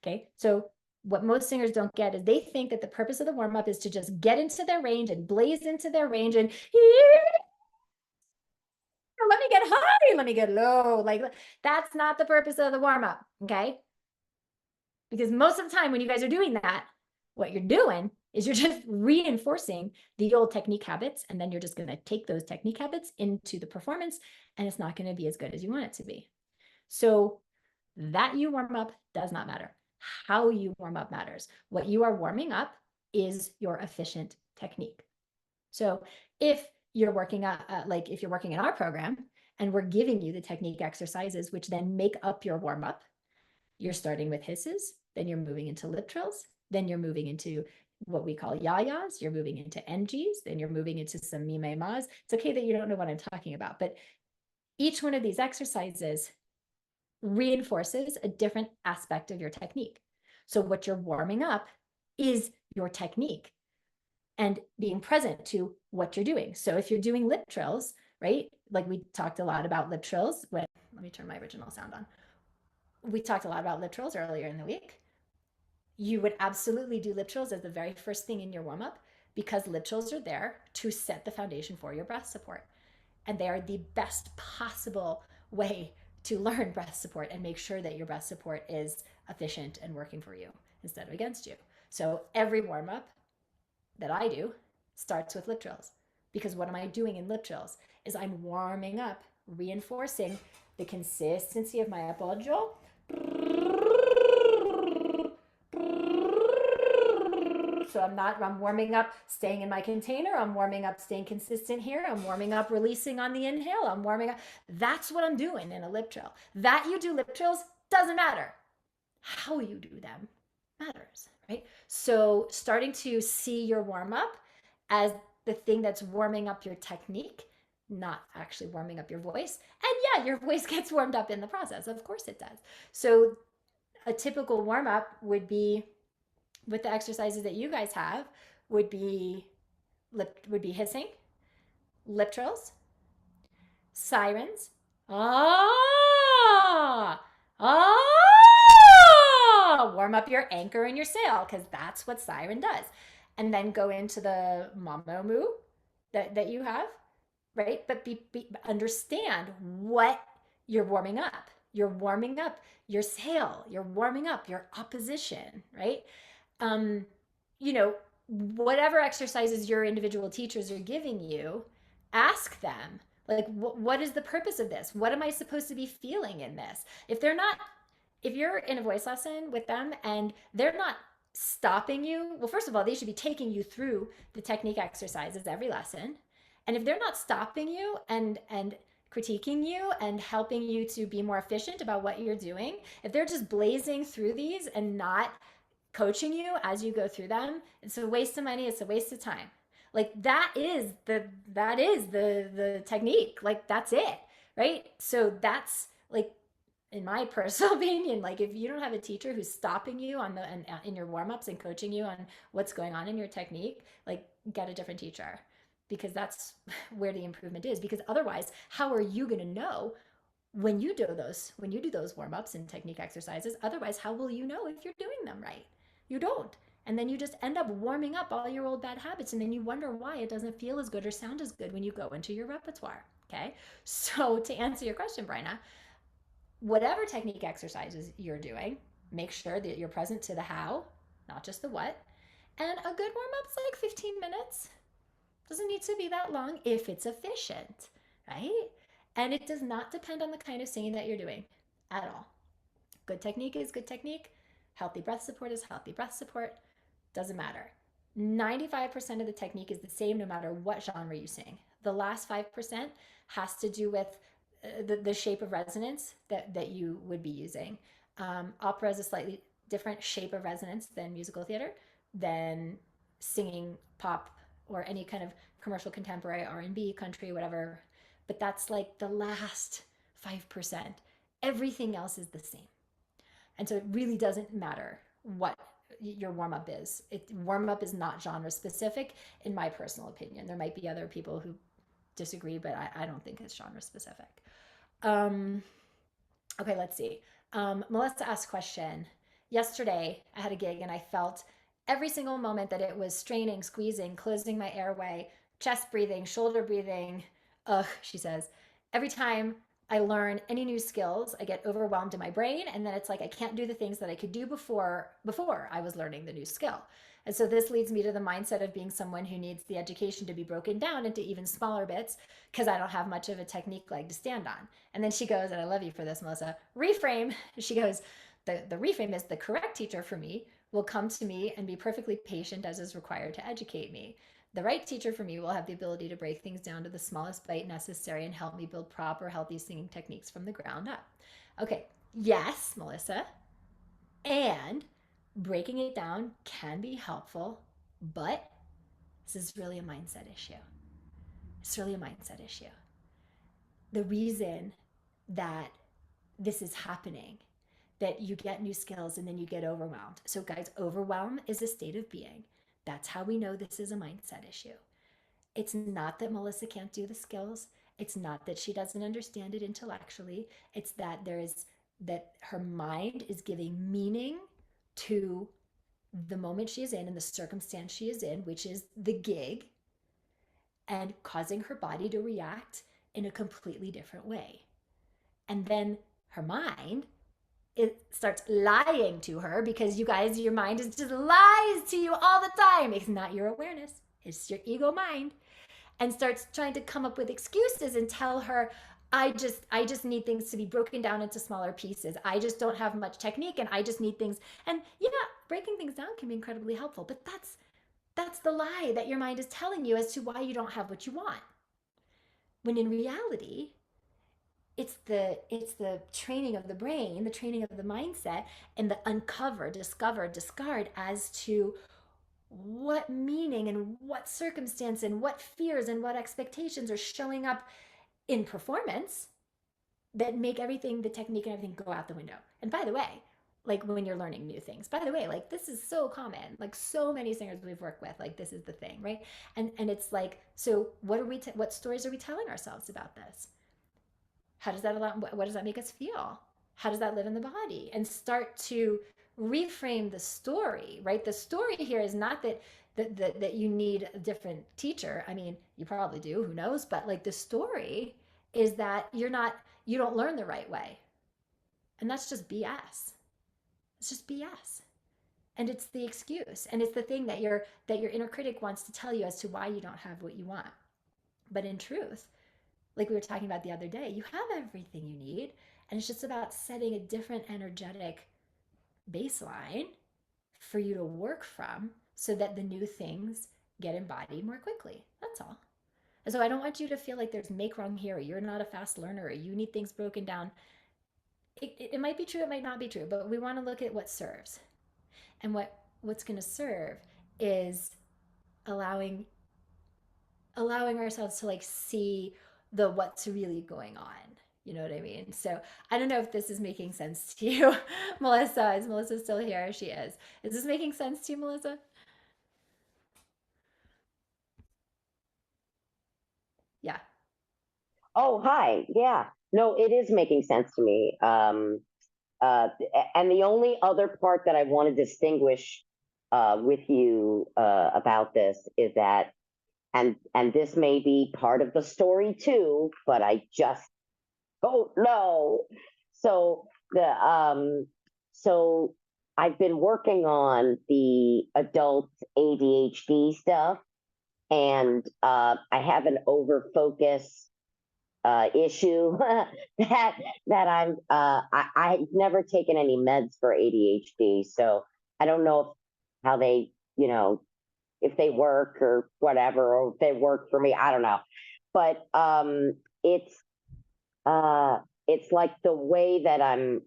Okay, so what most singers don't get is they think that the purpose of the warm-up is to just get into their range and blaze into their range and let me get high, let me get low. Like that's not the purpose of the warm-up, okay? Because most of the time when you guys are doing that, what you're doing is you're just reinforcing the old technique habits, and then you're just going to take those technique habits into the performance, and it's not going to be as good as you want it to be. So that you warm up does not matter. How you warm up matters. What you are warming up is your efficient technique. So if you're working if you're working in our program and we're giving you the technique exercises, which then make up your warm up, You're starting with hisses, then you're moving into lip trills, then you're moving into what we call yayas, you're moving into NGs, then you're moving into some mime mas. It's okay that you don't know what I'm talking about, but each one of these exercises reinforces a different aspect of your technique. So what you're warming up is your technique and being present to what you're doing. So if you're doing lip trills, right? Like we talked a lot about lip trills. Let me turn my original sound on. We talked a lot about lip trills earlier in the week. You would absolutely do lip trills as the very first thing in your warm up because lip trills are there to set the foundation for your breath support. And they are the best possible way to learn breath support and make sure that your breath support is efficient and working for you instead of against you. So every warm up that I do starts with lip trills, because what am I doing in lip trills is I'm warming up, reinforcing the consistency of my appoggio. So I'm warming up, staying in my container. I'm warming up, staying consistent here. I'm warming up, releasing on the inhale. I'm warming up. That's what I'm doing in a lip trill. That you do lip trills doesn't matter. How you do them matters, right? So starting to see your warm up as the thing that's warming up your technique, not actually warming up your voice. And yeah, your voice gets warmed up in the process. Of course it does. So a typical warm up would be, with the exercises that you guys have, would be hissing, lip trills, sirens, ah, ah, warm up your anchor and your sail, because that's what siren does. And then go into the mamo moo that you have, right? But understand what you're warming up. You're warming up your sail. You're warming up your opposition, right? Whatever exercises your individual teachers are giving you, ask them, like, what is the purpose of this? What am I supposed to be feeling in this? If you're in a voice lesson with them and they're not stopping you, well, first of all, they should be taking you through the technique exercises every lesson. And if they're not stopping you and critiquing you and helping you to be more efficient about what you're doing, if they're just blazing through these and not coaching you as you go through them, it's a waste of money, it's a waste of time. Like that is the technique. Like that's it, right? So that's, like, in my personal opinion, like if you don't have a teacher who's stopping you in your warm-ups and coaching you on what's going on in your technique, like get a different teacher, because that's where the improvement is. Because otherwise, how are you going to know when you do those warm-ups and technique exercises? Otherwise, how will you know if you're doing them right? You don't. And then you just end up warming up all your old bad habits, and then you wonder why it doesn't feel as good or sound as good when you go into your repertoire. Okay, so to answer your question, Bryna, whatever technique exercises you're doing, make sure that you're present to the how, not just the what. And a good warm-up's like 15 minutes. Doesn't need to be that long if it's efficient, right? And it does not depend on the kind of singing that you're doing at all. Good technique is good technique. Healthy breath support is healthy breath support. Doesn't matter. 95% of the technique is the same no matter what genre you sing. The last 5% has to do with the shape of resonance that you would be using. Opera is a slightly different shape of resonance than musical theater, than singing pop or any kind of commercial contemporary, R&B, country, whatever. But that's like the last 5%. Everything else is the same. And so it really doesn't matter what your warm-up is. Warm-up is not genre specific, in my personal opinion. There might be other people who disagree, but I don't think it's genre specific. Okay, let's see. Melissa asked a question. Yesterday, I had a gig and I felt every single moment that it was straining, squeezing, closing my airway, chest breathing, shoulder breathing. Ugh, she says, every time I learn any new skills, I get overwhelmed in my brain, and then it's like I can't do the things that I could do before I was learning the new skill. And so this leads me to the mindset of being someone who needs the education to be broken down into even smaller bits, because I don't have much of a technique leg to stand on. And then she goes, and I love you for this, Melissa, reframe. She goes, the reframe is the correct teacher for me will come to me and be perfectly patient as is required to educate me. The right teacher for me will have the ability to break things down to the smallest bite necessary and help me build proper, healthy singing techniques from the ground up. Okay, yes, Melissa, And breaking it down can be helpful, but this is really a mindset issue. It's really a mindset issue. The reason that this is happening, that you get new skills and then you get overwhelmed. So guys, overwhelm is a state of being. That's how we know this is a mindset issue. It's not that Melissa can't do the skills. It's not that she doesn't understand it intellectually. It's that that her mind is giving meaning to the moment she is in and the circumstance she is in, which is the gig, and causing her body to react in a completely different way. And then her mind, it starts lying to her, because you guys, your mind is just lies to you all the time. It's not your awareness, it's your ego mind, and starts trying to come up with excuses and tell her, I just need things to be broken down into smaller pieces. I just don't have much technique and I just need things. And yeah, breaking things down can be incredibly helpful, but that's the lie that your mind is telling you as to why you don't have what you want. When in reality, it's the training of the brain, the training of the mindset, and the uncover, discover, discard as to what meaning and what circumstance and what fears and what expectations are showing up in performance that make everything, the technique and everything, go out the window. And by the way, like when you're learning new things, by the way, like this is so common, like so many singers we've worked with, like this is the thing, right? And it's like, so what stories are we telling ourselves about this? How does that what does that make us feel? How does that live in the body? And start to reframe the story, right? The story here is not that you need a different teacher. I mean, you probably do, who knows? But like the story is that you don't learn the right way. And that's just BS. It's just BS. And it's the excuse. And it's the thing that your inner critic wants to tell you as to why you don't have what you want. But in truth, like we were talking about the other day, you have everything you need. And it's just about setting a different energetic baseline for you to work from so that the new things get embodied more quickly. That's all. And so I don't want you to feel like there's make wrong here, or you're not a fast learner, or you need things broken down. It might be true, it might not be true, but we want to look at what serves. And what's going to serve is allowing ourselves to like see the what's really going on. You know what I mean? So I don't know if this is making sense to you. Melissa, is Melissa still here? She is. Is this making sense to you, Melissa? Yeah. Oh, hi. Yeah. No, it is making sense to me. And the only other part that I want to distinguish with you about this is that, and this may be part of the story too, but I just don't know. So so I've been working on the adult ADHD stuff, and I have an over focus issue that I've never taken any meds for ADHD, so I don't know how they, if they work or whatever, or if they work for me, I don't know. But it's like the way that I'm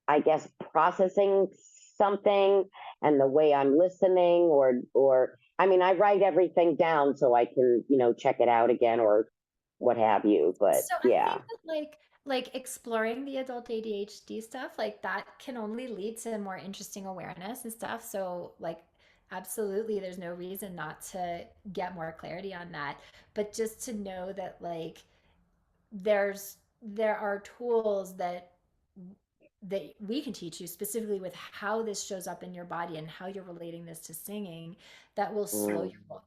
I guess processing something, and the way I'm listening, or I mean, I write everything down so I can, check it out again or what have you. But So yeah. I think that like exploring the adult ADHD stuff, like that can only lead to more interesting awareness and stuff. So like absolutely there's no reason not to get more clarity on that. But just to know that like there are tools that we can teach you specifically with how this shows up in your body and how you're relating this to singing that will slow your roll.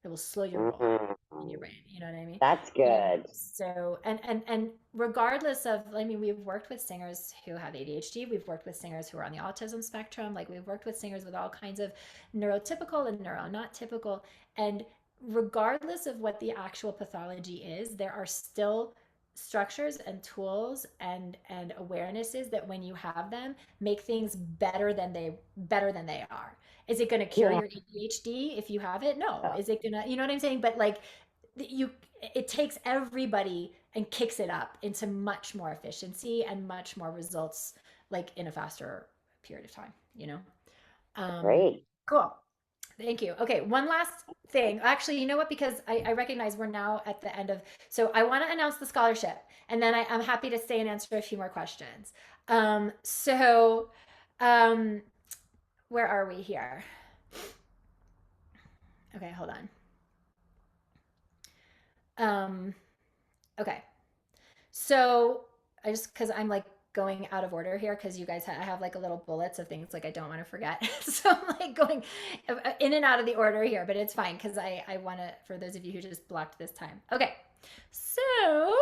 It will slow your roll in your brain. You know what I mean? That's good. So, and regardless of, I mean, we've worked with singers who have ADHD. We've worked with singers who are on the autism spectrum. Like we've worked with singers with all kinds of neurotypical and neuro not typical. And regardless of what the actual pathology is, there are still structures and tools and awarenesses that when you have them make things better than they are. Is it going to cure your ADHD if you have it? No. Is it going to, you know what I'm saying? But like it takes everybody and kicks it up into much more efficiency and much more results, like in a faster period of time, you know? Great. Cool. Thank you. Okay, one last thing. Actually, you know what? Because I recognize we're now at the end of, so I want to announce the scholarship, and then I'm happy to stay and answer a few more questions. So, where are we here? Okay, hold on. Okay. So I just, because I'm like going out of order here, because you guys I have like a little bullets of things like I don't want to forget. So I'm like going in and out of the order here, but it's fine because I want to, for those of you who just blocked this time. Okay. So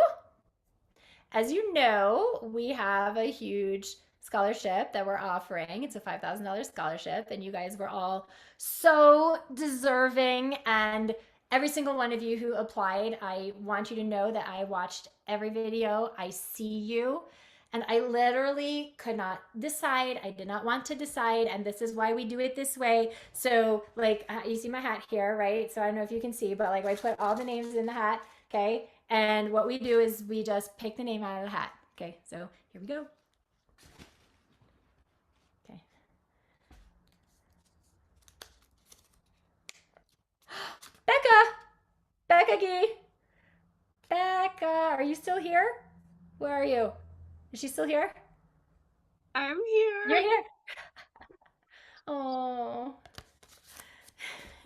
as you know, we have a huge scholarship that we're offering. It's a $5,000 scholarship, and you guys were all so deserving. And every single one of you who applied, I want you to know that I watched every video. I see you. And I literally could not decide. I did not want to decide. And this is why we do it this way. So, like, you see my hat here, right? So I don't know if you can see, but like, I put all the names in the hat. Okay. And what we do is we just pick the name out of the hat. Okay. So here we go. Okay. Becca Gee. Becca, are you still here? Where are you? Is she still here? I'm here. You're here. Oh.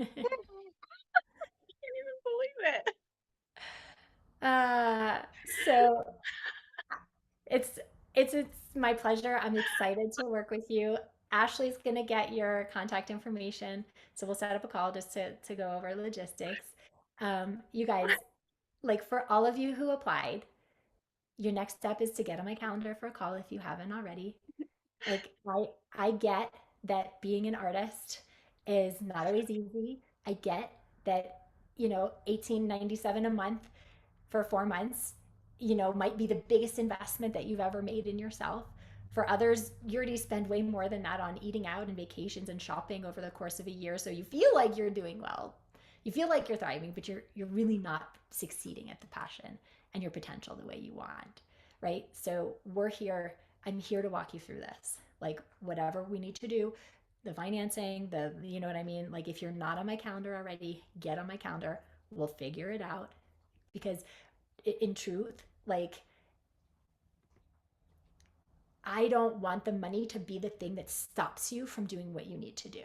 I can't even believe it. So it's my pleasure. I'm excited to work with you. Ashley's gonna get your contact information, so we'll set up a call just to go over logistics. You guys, like for all of you who applied, your next step is to get on my calendar for a call if you haven't already. Like I get that being an artist is not always easy. I get that, you know, 1897 a month for 4 months, you know, might be the biggest investment that you've ever made in yourself. For others, you already spend way more than that on eating out and vacations and shopping over the course of a year. So you feel like you're doing well. You feel like you're thriving, but you're really not succeeding at the passion and your potential the way you want, right? So we're here. I'm here to walk you through this. Like whatever we need to do, the financing, you know what I mean? Like if you're not on my calendar already, get on my calendar. We'll figure it out. Because in truth, like I don't want the money to be the thing that stops you from doing what you need to do.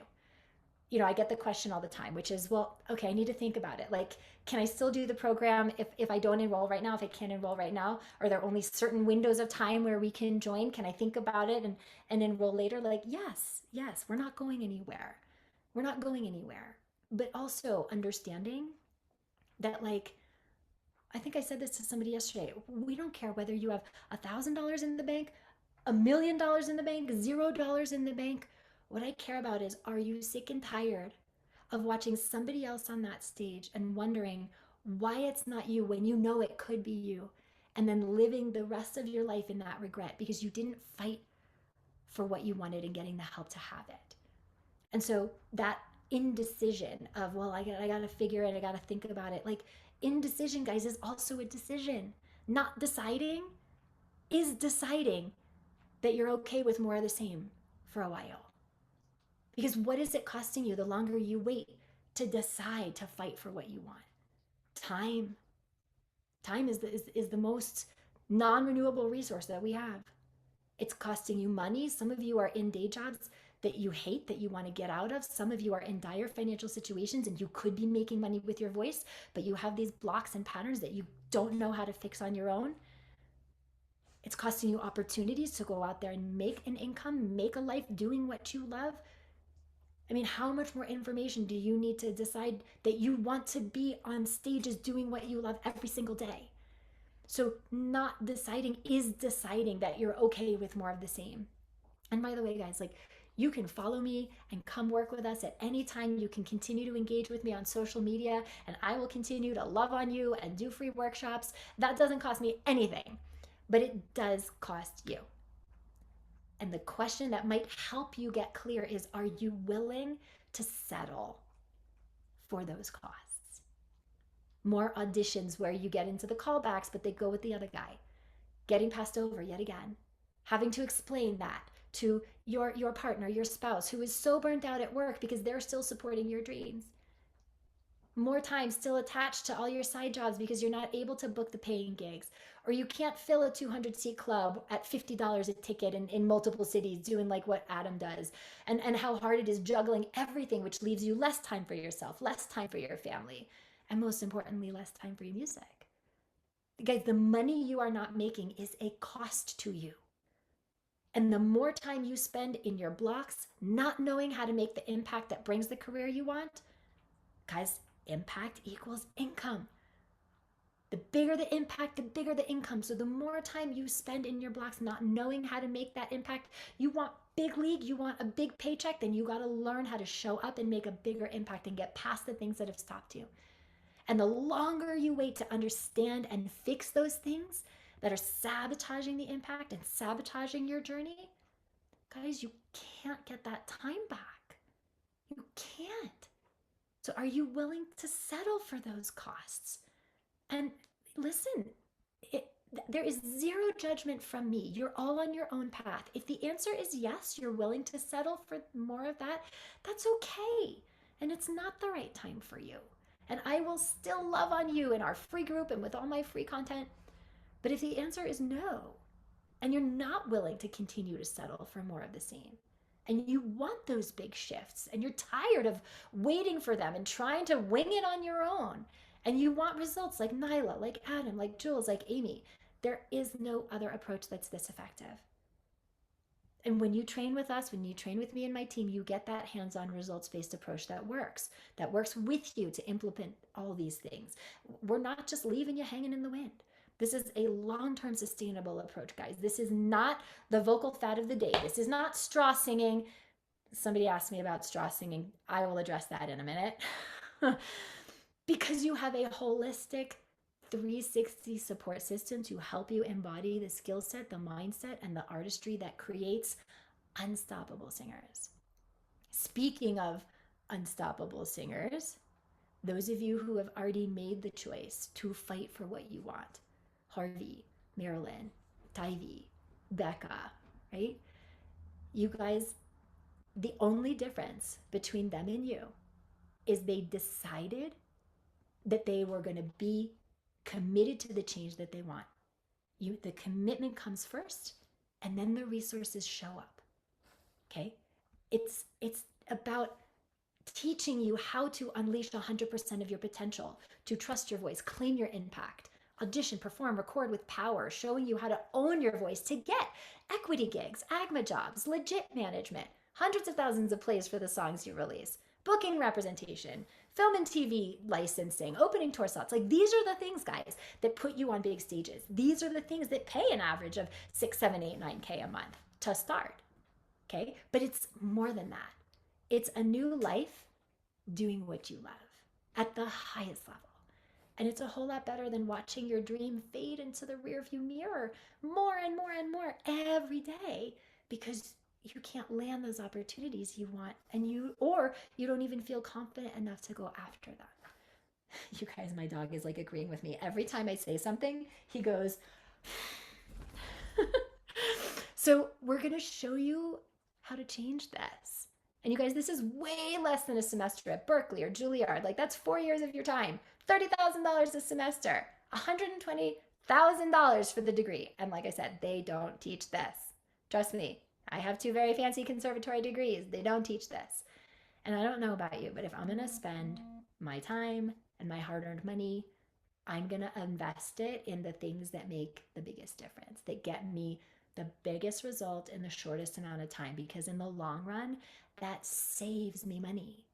You know, I get the question all the time, which is, well, okay, I need to think about it. Like, can I still do the program if I don't enroll right now, if I can't enroll right now? Are there only certain windows of time where we can join? Can I think about it and enroll later? Like, yes, we're not going anywhere. We're not going anywhere. But also understanding that, like, I think I said this to somebody yesterday. We don't care whether you have $1,000 in the bank, $1,000,000 in the bank, $0 in the bank. What I care about is, are you sick and tired of watching somebody else on that stage and wondering why it's not you when you know it could be you, and then living the rest of your life in that regret because you didn't fight for what you wanted and getting the help to have it. And so that indecision of, well, I got to figure it, I got to think about it. Like indecision, guys, is also a decision. Not deciding is deciding that you're okay with more of the same for a while. Because what is it costing you the longer you wait to decide to fight for what you want? Time. Time is the most non-renewable resource that we have. It's costing you money. Some of you are in day jobs that you hate, that you want to get out of. Some of you are in dire financial situations and you could be making money with your voice, but you have these blocks and patterns that you don't know how to fix on your own. It's costing you opportunities to go out there and make an income, make a life doing what you love. I mean, how much more information do you need to decide that you want to be on stages doing what you love every single day? So not deciding is deciding that you're okay with more of the same. And by the way, guys, like you can follow me and come work with us at any time. You can continue to engage with me on social media, and I will continue to love on you and do free workshops. That doesn't cost me anything, but it does cost you. And the question that might help you get clear is, are you willing to settle for those costs? more auditions where you get into the callbacks, but they go with the other guy, getting passed over yet again, having to explain that to your partner, your spouse, who is so burnt out at work because they're still supporting your dreams. More time still attached to all your side jobs because you're not able to book the paying gigs, or you can't fill a 200-seat club at $50 a ticket in multiple cities doing like what Adam does, and how hard it is juggling everything, which leaves you less time for yourself, less time for your family, and most importantly, less time for your music. Guys, the money you are not making is a cost to you. And the more time you spend in your blocks, not knowing how to make the impact that brings the career you want, guys, impact equals income. The bigger the impact, the bigger the income. So the more time you spend in your blocks not knowing how to make that impact, you want big league, you want a big paycheck, then you got to learn how to show up and make a bigger impact and get past the things that have stopped you. And the longer you wait to understand and fix those things that are sabotaging the impact and sabotaging your journey, guys, you can't get that time back. You can't. So are you willing to settle for those costs? And listen, there is zero judgment from me. You're all on your own path. If the answer is yes, you're willing to settle for more of that, that's okay. And it's not the right time for you. And I will still love on you in our free group and with all my free content. But if the answer is no, and you're not willing to continue to settle for more of the same, and you want those big shifts, and you're tired of waiting for them and trying to wing it on your own, and you want results like Nyla, like Adam, like Jules, like Amy, there is no other approach that's this effective. And when you train with us, when you train with me and my team, you get that hands-on results-based approach that works with you to implement all these things. We're not just leaving you hanging in the wind. This is a long-term sustainable approach, guys. This is not the vocal fad of the day. This is not straw singing. Somebody asked me about straw singing. I will address that in a minute. Because you have a holistic 360 support system to help you embody the skill set, the mindset, and the artistry that creates unstoppable singers. Speaking of unstoppable singers, those of you who have already made the choice to fight for what you want, Harvey, Marilyn, Divey, Becca, right? You guys, the only difference between them and you is they decided that they were going to be committed to the change that they want. The commitment comes first, and then the resources show up. Okay? It's about teaching you how to unleash 100% of your potential, to trust your voice, claim your impact, audition, perform, record with power, showing you how to own your voice to get equity gigs, AGMA jobs, legit management, hundreds of thousands of plays for the songs you release, booking representation, film and TV licensing, opening tour slots. Like, these are the things, guys, that put you on big stages. These are the things that pay an average of 6, 7, 8, 9K a month to start. Okay? But it's more than that. It's a new life doing what you love at the highest level. And it's a whole lot better than watching your dream fade into the rearview mirror more and more and more every day, because you can't land those opportunities you want, and you don't even feel confident enough to go after them. You guys, my dog is like agreeing with me. Every time I say something, he goes. So we're going to show you how to change this. And you guys, this is way less than a semester at Berkeley or Juilliard. Like, that's 4 years of your time. $30,000 a semester. $120,000 for the degree. And like I said, they don't teach this. Trust me. I have 2 very fancy conservatory degrees. They don't teach this. And I don't know about you, but if I'm going to spend my time and my hard-earned money, I'm going to invest it in the things that make the biggest difference, that get me the biggest result in the shortest amount of time, because in the long run, that saves me money.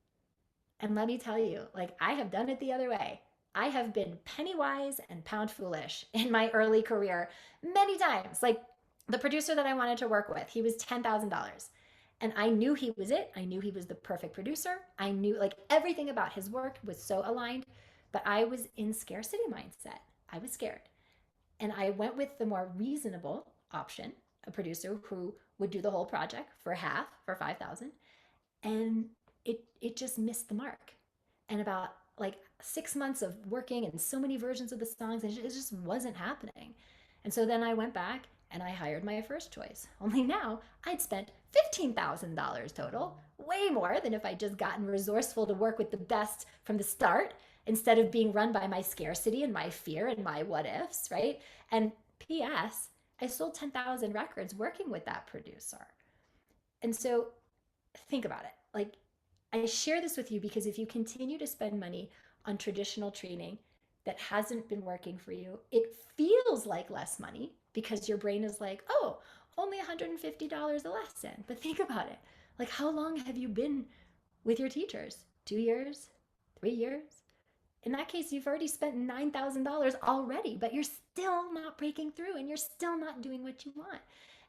And let me tell you, like, I have done it the other way. I have been penny wise and pound foolish in my early career many times. Like, the producer that I wanted to work with, he was $10,000. And I knew he was it. I knew he was the perfect producer. I knew, like, everything about his work was so aligned, but I was in scarcity mindset. I was scared. And I went with the more reasonable option, a producer who would do the whole project for half, for $5,000. And it just missed the mark. And about like 6 months of working and so many versions of the songs, and it just wasn't happening. And so then I went back and I hired my first choice. Only now I'd spent $15,000 total, way more than if I'd just gotten resourceful to work with the best from the start instead of being run by my scarcity and my fear and my what ifs, right? And P.S., I sold 10,000 records working with that producer. And so think about it. Like, I share this with you because if you continue to spend money on traditional training that hasn't been working for you, it feels like less money because your brain is like, oh, only $150 a lesson. But think about it. Like, how long have you been with your teachers? 2 years? 3 years? In that case, you've already spent $9,000 already, but you're still not breaking through and you're still not doing what you want.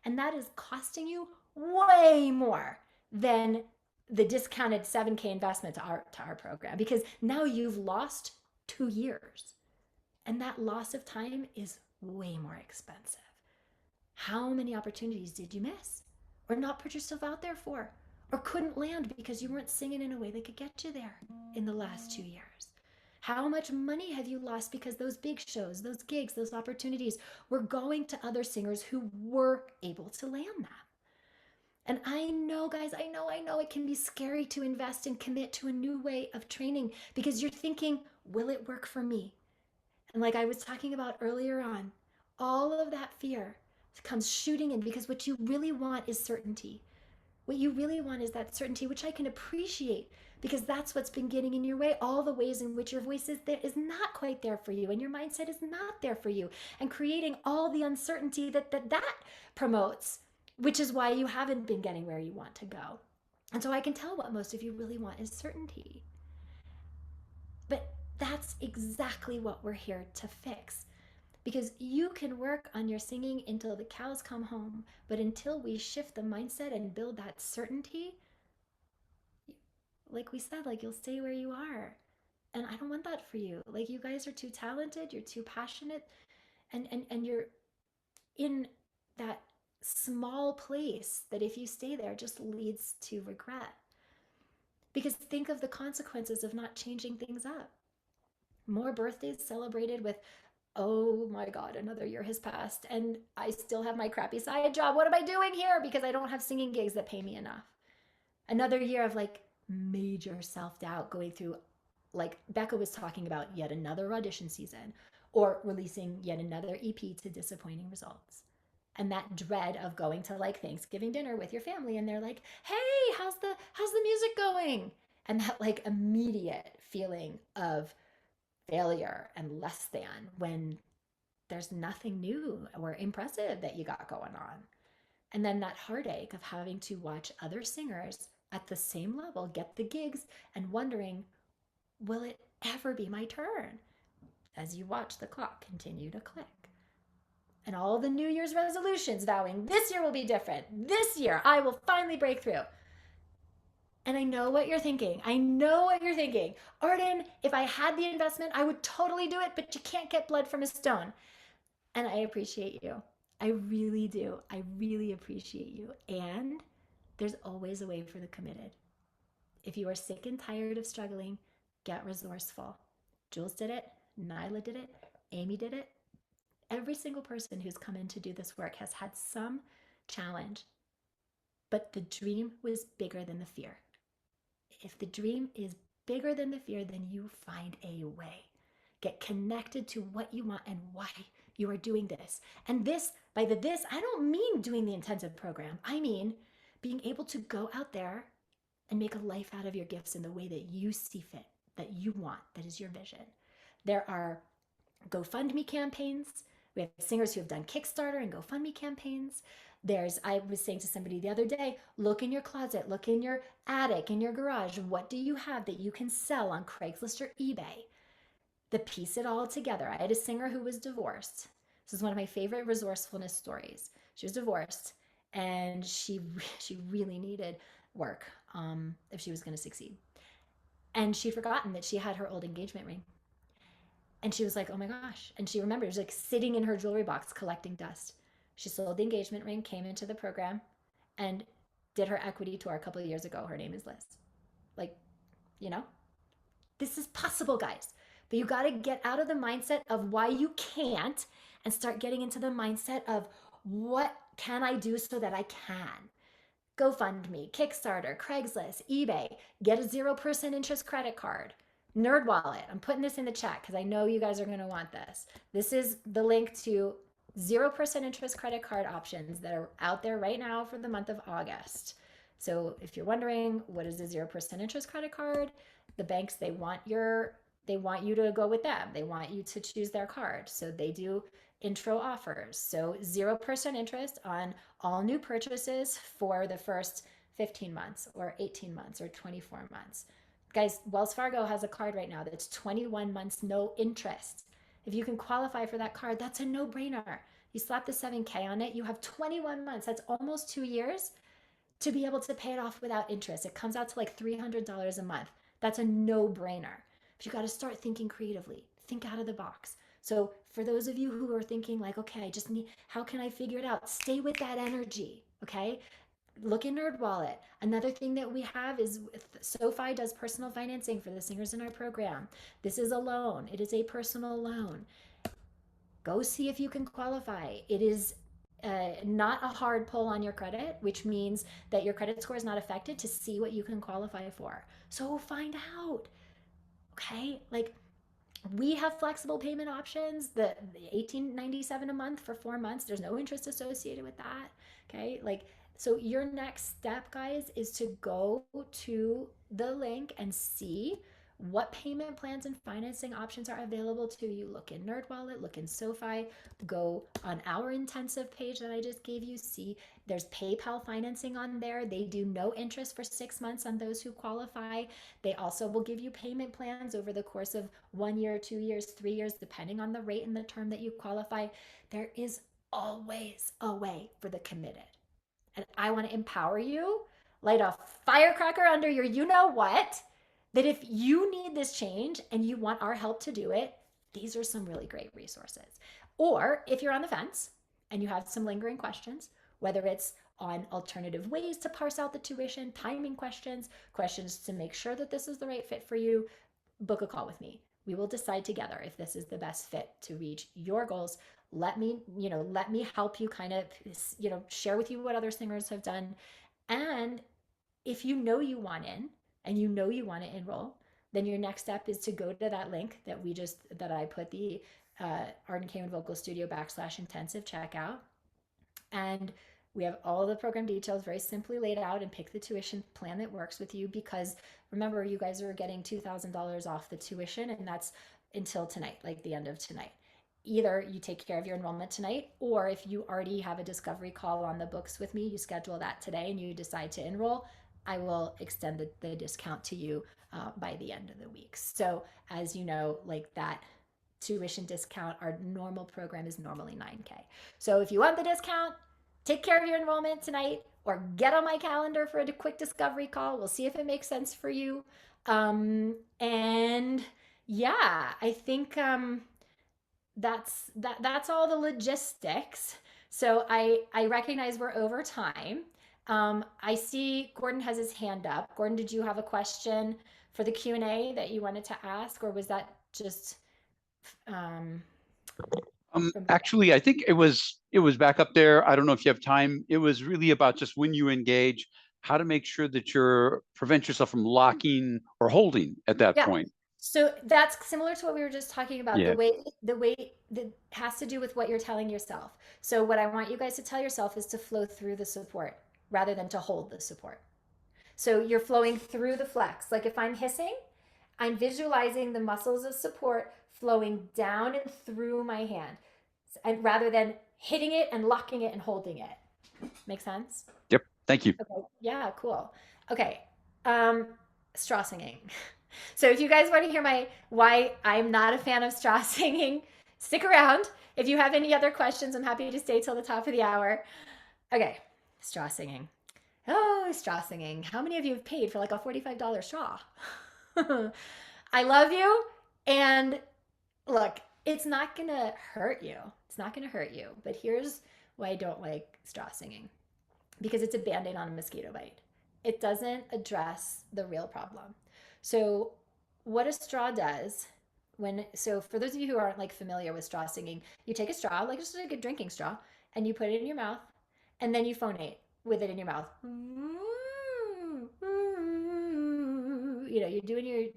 And that is costing you way more than the discounted 7K investment to our program, because now you've lost 2 years. And that loss of time is way more expensive. How many opportunities did you miss or not put yourself out there for, or couldn't land because you weren't singing in a way that could get you there in the last 2 years? How much money have you lost because those big shows, those gigs, those opportunities were going to other singers who were able to land them? And I know, guys, I know it can be scary to invest and commit to a new way of training because you're thinking, will it work for me? And like I was talking about earlier on, all of that fear comes shooting in because what you really want is certainty. What you really want is that certainty, which I can appreciate because that's what's been getting in your way, all the ways in which your voice is not quite there for you and your mindset is not there for you, and creating all the uncertainty that promotes, which is why you haven't been getting where you want to go. And so I can tell what most of you really want is certainty. But that's exactly what we're here to fix. Because you can work on your singing until the cows come home, but until we shift the mindset and build that certainty, like we said, like you'll stay where you are. And I don't want that for you. Like, you guys are too talented, you're too passionate, and you're in that small place that if you stay there just leads to regret. Because think of the consequences of not changing things up. More birthdays celebrated with, oh my God, another year has passed and I still have my crappy side job. What am I doing here? Because I don't have singing gigs that pay me enough. Another year of like major self-doubt, going through, like Becca was talking about, yet another audition season or releasing yet another EP to disappointing results. And that dread of going to like Thanksgiving dinner with your family and they're like, hey, how's the music going? And that like immediate feeling of failure and less than when there's nothing new or impressive that you got going on. And then that heartache of having to watch other singers at the same level get the gigs and wondering, will it ever be my turn? As you watch the clock continue to click. And all the New Year's resolutions vowing, this year will be different. This year I will finally break through. And I know what you're thinking. Arden, if I had the investment, I would totally do it, but you can't get blood from a stone. And I appreciate you. I really do. I really appreciate you. And there's always a way for the committed. If you are sick and tired of struggling, get resourceful. Jules did it. Nyla did it. Amy did it. Every single person who's come in to do this work has had some challenge, but the dream was bigger than the fear. If the dream is bigger than the fear, then you find a way. Get connected to what you want and why you are doing this. And this, by the this, I don't mean doing the intensive program. I mean being able to go out there and make a life out of your gifts in the way that you see fit, that you want, that is your vision. There are GoFundMe campaigns. We have singers who have done Kickstarter and GoFundMe campaigns. I was saying to somebody the other day, look in your closet, look in your attic, in your garage. What do you have that you can sell on Craigslist or eBay? That piece it all together. I had a singer who was divorced. This is one of my favorite resourcefulness stories. She was divorced and she really needed work if she was going to succeed. And she'd forgotten that she had her old engagement ring. And she was like, oh my gosh. And she remembered, it was like sitting in her jewelry box collecting dust. She sold the engagement ring, came into the program, and did her equity tour a couple of years ago. Her name is Liz. Like, you know, This is possible, guys. But you got to get out of the mindset of why you can't and start getting into the mindset of what can I do so that I can. GoFundMe, Kickstarter, Craigslist, eBay, get a 0% interest credit card. NerdWallet, I'm putting this in the chat because I know you guys are going to want this. This is the link to 0% interest credit card options that are out there right now for the month of August. So if you're wondering what is a 0% interest credit card, the banks, they want you to go with them. They want you to choose their card. So they do intro offers. So 0% interest on all new purchases for the first 15 months or 18 months or 24 months. Guys, Wells Fargo has a card right now that's 21 months, no interest. If you can qualify for that card, that's a no-brainer. You slap the 7K on it, you have 21 months. That's almost 2 years to be able to pay it off without interest. It comes out to like $300 a month. That's a no-brainer. But you got to start thinking creatively. Think out of the box. So for those of you who are thinking like, okay, I just need, how can I figure it out? Stay with that energy, okay? Look in NerdWallet. Another thing that we have is SoFi does personal financing for the singers in our program. This is a loan. It is a personal loan. Go see if you can qualify. It is not a hard pull on your credit, which means that your credit score is not affected to see what you can qualify for. So find out, okay? Like, we have flexible payment options, the $18.97 a month for 4 months. There's no interest associated with that, okay? Like, so your next step, guys, is to go to the link and see what payment plans and financing options are available to you. Look in NerdWallet, look in SoFi, go on our intensive page that I just gave you. See, there's PayPal financing on there. They do no interest for 6 months on those who qualify. They also will give you payment plans over the course of 1 year, 2 years, 3 years, depending on the rate and the term that you qualify. There is always a way for the committed. And I want to empower you, light a firecracker under your you-know-what, that if you need this change and you want our help to do it, these are some really great resources. Or if you're on the fence and you have some lingering questions, whether it's on alternative ways to parse out the tuition, timing questions, questions to make sure that this is the right fit for you, book a call with me. We will decide together if this is the best fit to reach your goals. Let me help you kind of, share with you what other singers have done. And if you know you want in and you know you want to enroll, then your next step is to go to that link that I put the Arden Kaywin Vocal Studio /intensive checkout. And we have all the program details very simply laid out, and pick the tuition plan that works with you, because remember, you guys are getting $2,000 off the tuition, and that's until tonight, like the end of tonight. Either you take care of your enrollment tonight, or if you already have a discovery call on the books with me, you schedule that today and you decide to enroll, I will extend the discount to you by the end of the week. So as you know, like that tuition discount, our normal program is normally $9K. So if you want the discount, take care of your enrollment tonight, or get on my calendar for a quick discovery call. We'll see if it makes sense for you. And yeah, I think that's all the logistics. So I recognize we're over time. I see Gordon has his hand up. Gordon, did you have a question for the Q&A that you wanted to ask, or was that just actually, I think it was back up there. I don't know if you have time. It was really about just when you engage, how to make sure that you're prevent yourself from locking or holding at that point. So that's similar to what we were just talking about. Yeah. The way that has to do with what you're telling yourself. So what I want you guys to tell yourself is to flow through the support rather than to hold the support. So you're flowing through the flex. Like if I'm hissing, I'm visualizing the muscles of support flowing down and through my hand, and rather than hitting it and locking it and holding it. Make sense? Yep. Thank you. Okay. Yeah, cool. Okay. Straw singing. So if you guys want to hear why I'm not a fan of straw singing, stick around. If you have any other questions, I'm happy to stay till the top of the hour. Okay. Straw singing. Oh, straw singing. How many of you have paid for like a $45 straw? I love you. And look, it's not going to hurt you. It's not going to hurt you. But here's why I don't like straw singing. Because it's a Band-Aid on a mosquito bite. It doesn't address the real problem. So what a straw does so for those of you who aren't like familiar with straw singing, you take a straw, like just like a drinking straw, and you put it in your mouth, and then you phonate with it in your mouth. You know, you're doing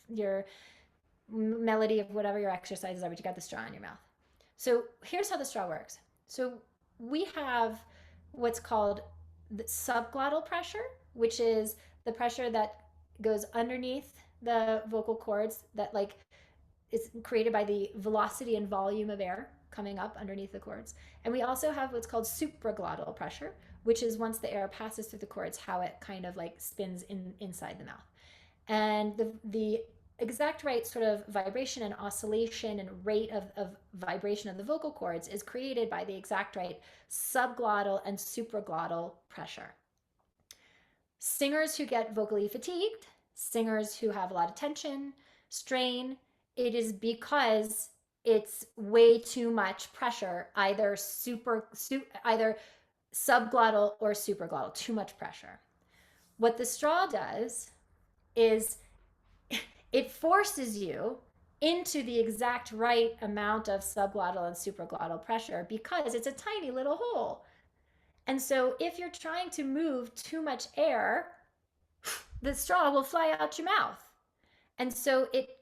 your melody of whatever your exercises are, but you got the straw in your mouth. So here's how the straw works. So we have what's called the subglottal pressure, which is the pressure that goes underneath the vocal cords that like is created by the velocity and volume of air coming up underneath the cords. And we also have what's called supraglottal pressure, which is once the air passes through the cords, how it kind of like spins inside the mouth. And the exact right sort of vibration and oscillation and rate of vibration of the vocal cords is created by the exact right subglottal and supraglottal pressure. Singers who get vocally fatigued, singers who have a lot of tension, strain, it is because it's way too much pressure, either either subglottal or supraglottal, too much pressure. What the straw does is it forces you into the exact right amount of subglottal and supraglottal pressure because it's a tiny little hole. And so if you're trying to move too much air, the straw will fly out your mouth. And so it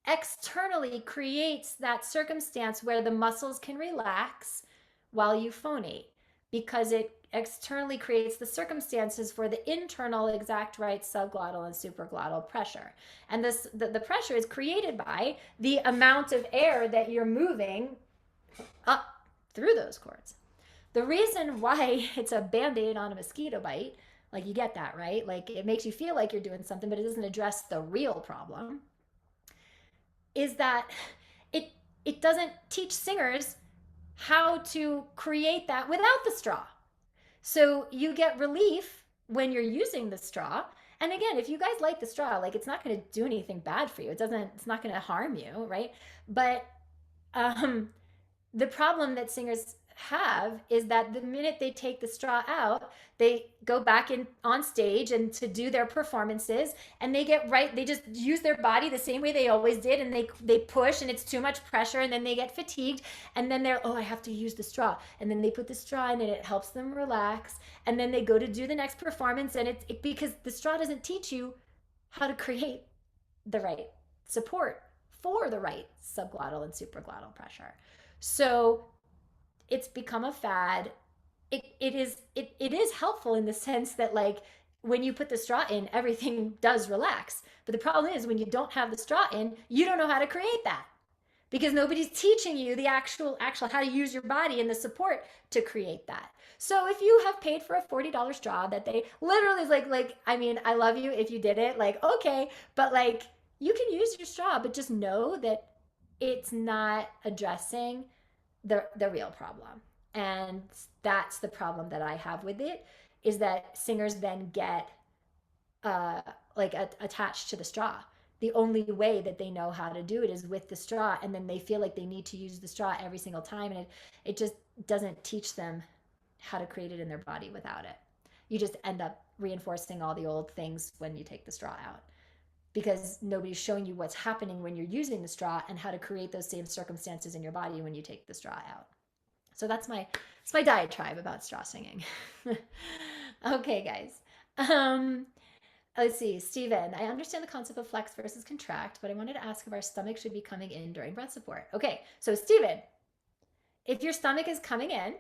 externally creates that circumstance where the muscles can relax while you phonate, because it externally creates the circumstances for the internal exact right subglottal and supraglottal pressure. And the pressure is created by the amount of air that you're moving up through those cords. The reason why it's a band-aid on a mosquito bite, like you get that, right? Like it makes you feel like you're doing something, but it doesn't address the real problem, is that it doesn't teach singers how to create that without the straw. So you get relief when you're using the straw. And again, if you guys like the straw, like it's not going to do anything bad for you. It's not going to harm you, right? But the problem that singers have is that the minute they take the straw out, they go back in on stage and to do their performances, and they just use their body the same way they always did, and they push, and it's too much pressure, and then they get fatigued, and then they're, oh, I have to use the straw, and then they put the straw in and it helps them relax, and then they go to do the next performance, and it's because the straw doesn't teach you how to create the right support for the right subglottal and supraglottal pressure. So it's become a fad. It is helpful in the sense that like when you put the straw in, everything does relax. But the problem is when you don't have the straw in, you don't know how to create that, because nobody's teaching you the actual how to use your body and the support to create that. So if you have paid for a $40 straw that they literally is like I mean, I love you if you did it, like okay, but like you can use your straw, but just know that it's not addressing the real problem. And that's the problem that I have with it, is that singers then get attached to the straw. The only way that they know how to do it is with the straw, and then they feel like they need to use the straw every single time, and it just doesn't teach them how to create it in their body without it. You just end up reinforcing all the old things when you take the straw out, because nobody's showing you what's happening when you're using the straw and how to create those same circumstances in your body when you take the straw out. So that's my diatribe about straw singing. Okay, guys. Let's see, Stephen, I understand the concept of flex versus contract, but I wanted to ask if our stomach should be coming in during breath support. Okay, so Stephen, if your stomach is coming in,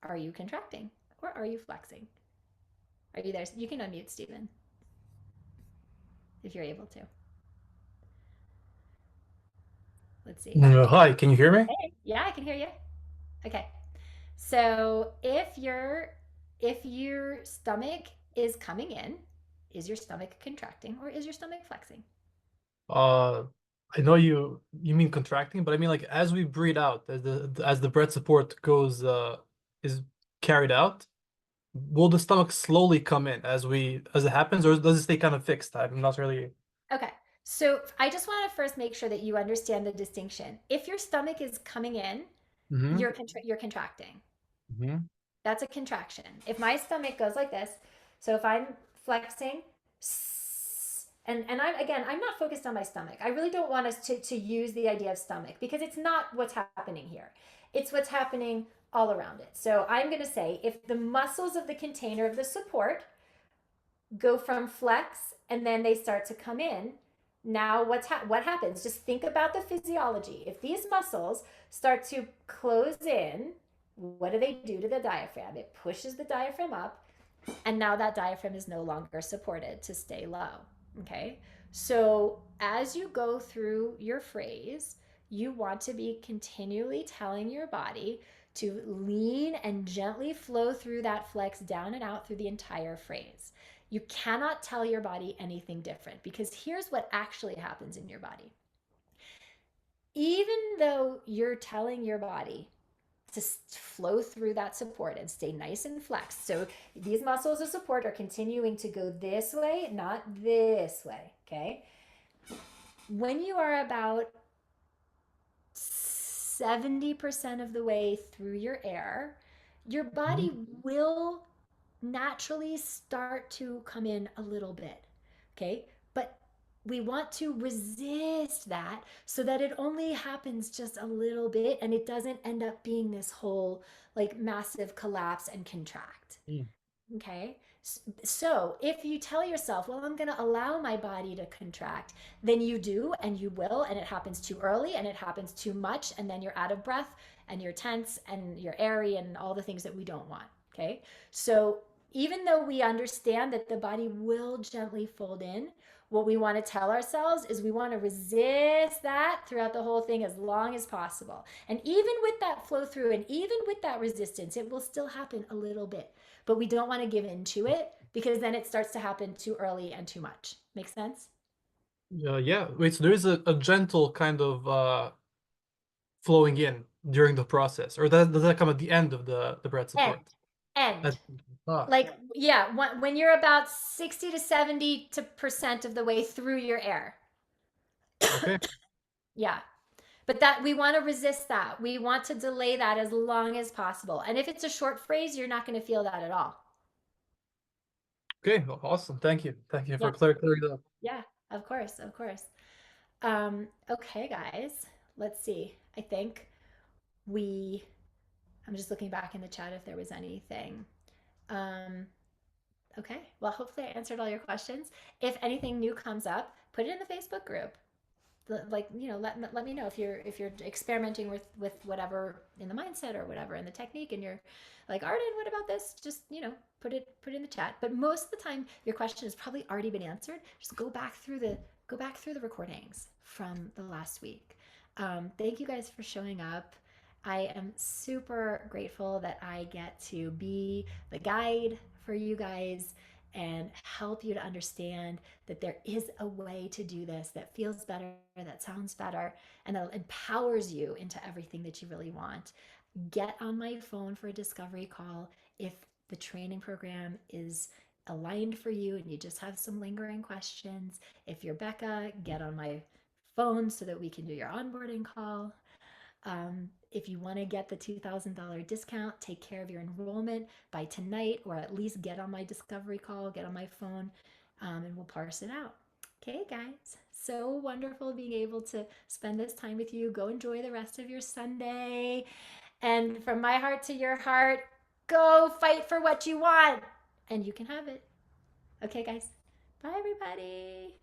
are you contracting or are you flexing? Are you there? You can unmute, Stephen, if you're able to. Let's see. Hi, can you hear me? Hey, yeah, I can hear you. Okay. So if your stomach is coming in, is your stomach contracting or is your stomach flexing? I know you mean contracting, but I mean like as we breathe out, as the breath support goes is carried out, will the stomach slowly come in as it happens, or does it stay kind of fixed? I'm not really. Okay. So I just want to first make sure that you understand the distinction. If your stomach is coming in, you're contracting. That's a contraction. If my stomach goes like this, so if I'm flexing, And I'm not focused on my stomach. I really don't want us to use the idea of stomach because it's not what's happening here. It's what's happening all around it. So I'm going to say if the muscles of the container of the support go from flex and then they start to come in, now what happens? Just think about the physiology. If these muscles start to close in, what do they do to the diaphragm? It pushes the diaphragm up, and now that diaphragm is no longer supported to stay low. Okay, so as you go through your phrase, you want to be continually telling your body to lean and gently flow through that flex down and out through the entire phrase. You cannot tell your body anything different because here's what actually happens in your body. Even though you're telling your body to flow through that support and stay nice and flexed. So these muscles of support are continuing to go this way, not this way, okay? When you are about 70% of the way through your air, your body will naturally start to come in a little bit, okay? But we want to resist that so that it only happens just a little bit and it doesn't end up being this whole like massive collapse and contract. Okay. So if you tell yourself, well, I'm going to allow my body to contract, then you do, and you will, and it happens too early and it happens too much. And then you're out of breath and you're tense and you're airy and all the things that we don't want. Okay. So even though we understand that the body will gently fold in, what we want to tell ourselves is we want to resist that throughout the whole thing as long as possible. And even with that flow through and even with that resistance, it will still happen a little bit. But we don't want to give in to it because then it starts to happen too early and too much. Make sense? Yeah. Wait, so there is a gentle kind of flowing in during the process, or does that come at the end of the breath support? End. Like, yeah, when you're about 60 to 70% of the way through your air. Okay. Yeah. But that we want to resist that. We want to delay that as long as possible. And if it's a short phrase, you're not going to feel that at all. Okay, awesome. Thank you. Thank you for Yeah. clearing that up. Yeah, of course, of course. Okay, guys, let's see. I think I'm just looking back in the chat if there was anything. Okay, well, hopefully I answered all your questions. If anything new comes up, put it in the Facebook group. Like, you know, let me know if you're experimenting with whatever in the mindset or whatever in the technique, and you're like, Arden, what about this? Just, you know, put it in the chat. But most of the time, your question has probably already been answered. Just go back through the recordings from the last week. Thank you guys for showing up. I am super grateful that I get to be the guide for you guys and help you to understand that there is a way to do this that feels better, that sounds better, and that empowers you into everything that you really want. Get on my phone for a discovery call if the training program is aligned for you and you just have some lingering questions. If you're Becca, get on my phone so that we can do your onboarding call. If you want to get the $2,000 discount, take care of your enrollment by tonight, or at least get on my discovery call, get on my phone, and we'll parse it out. Okay, guys, so wonderful being able to spend this time with you. Go enjoy the rest of your Sunday. And from my heart to your heart, go fight for what you want, and you can have it. Okay, guys. Bye, everybody.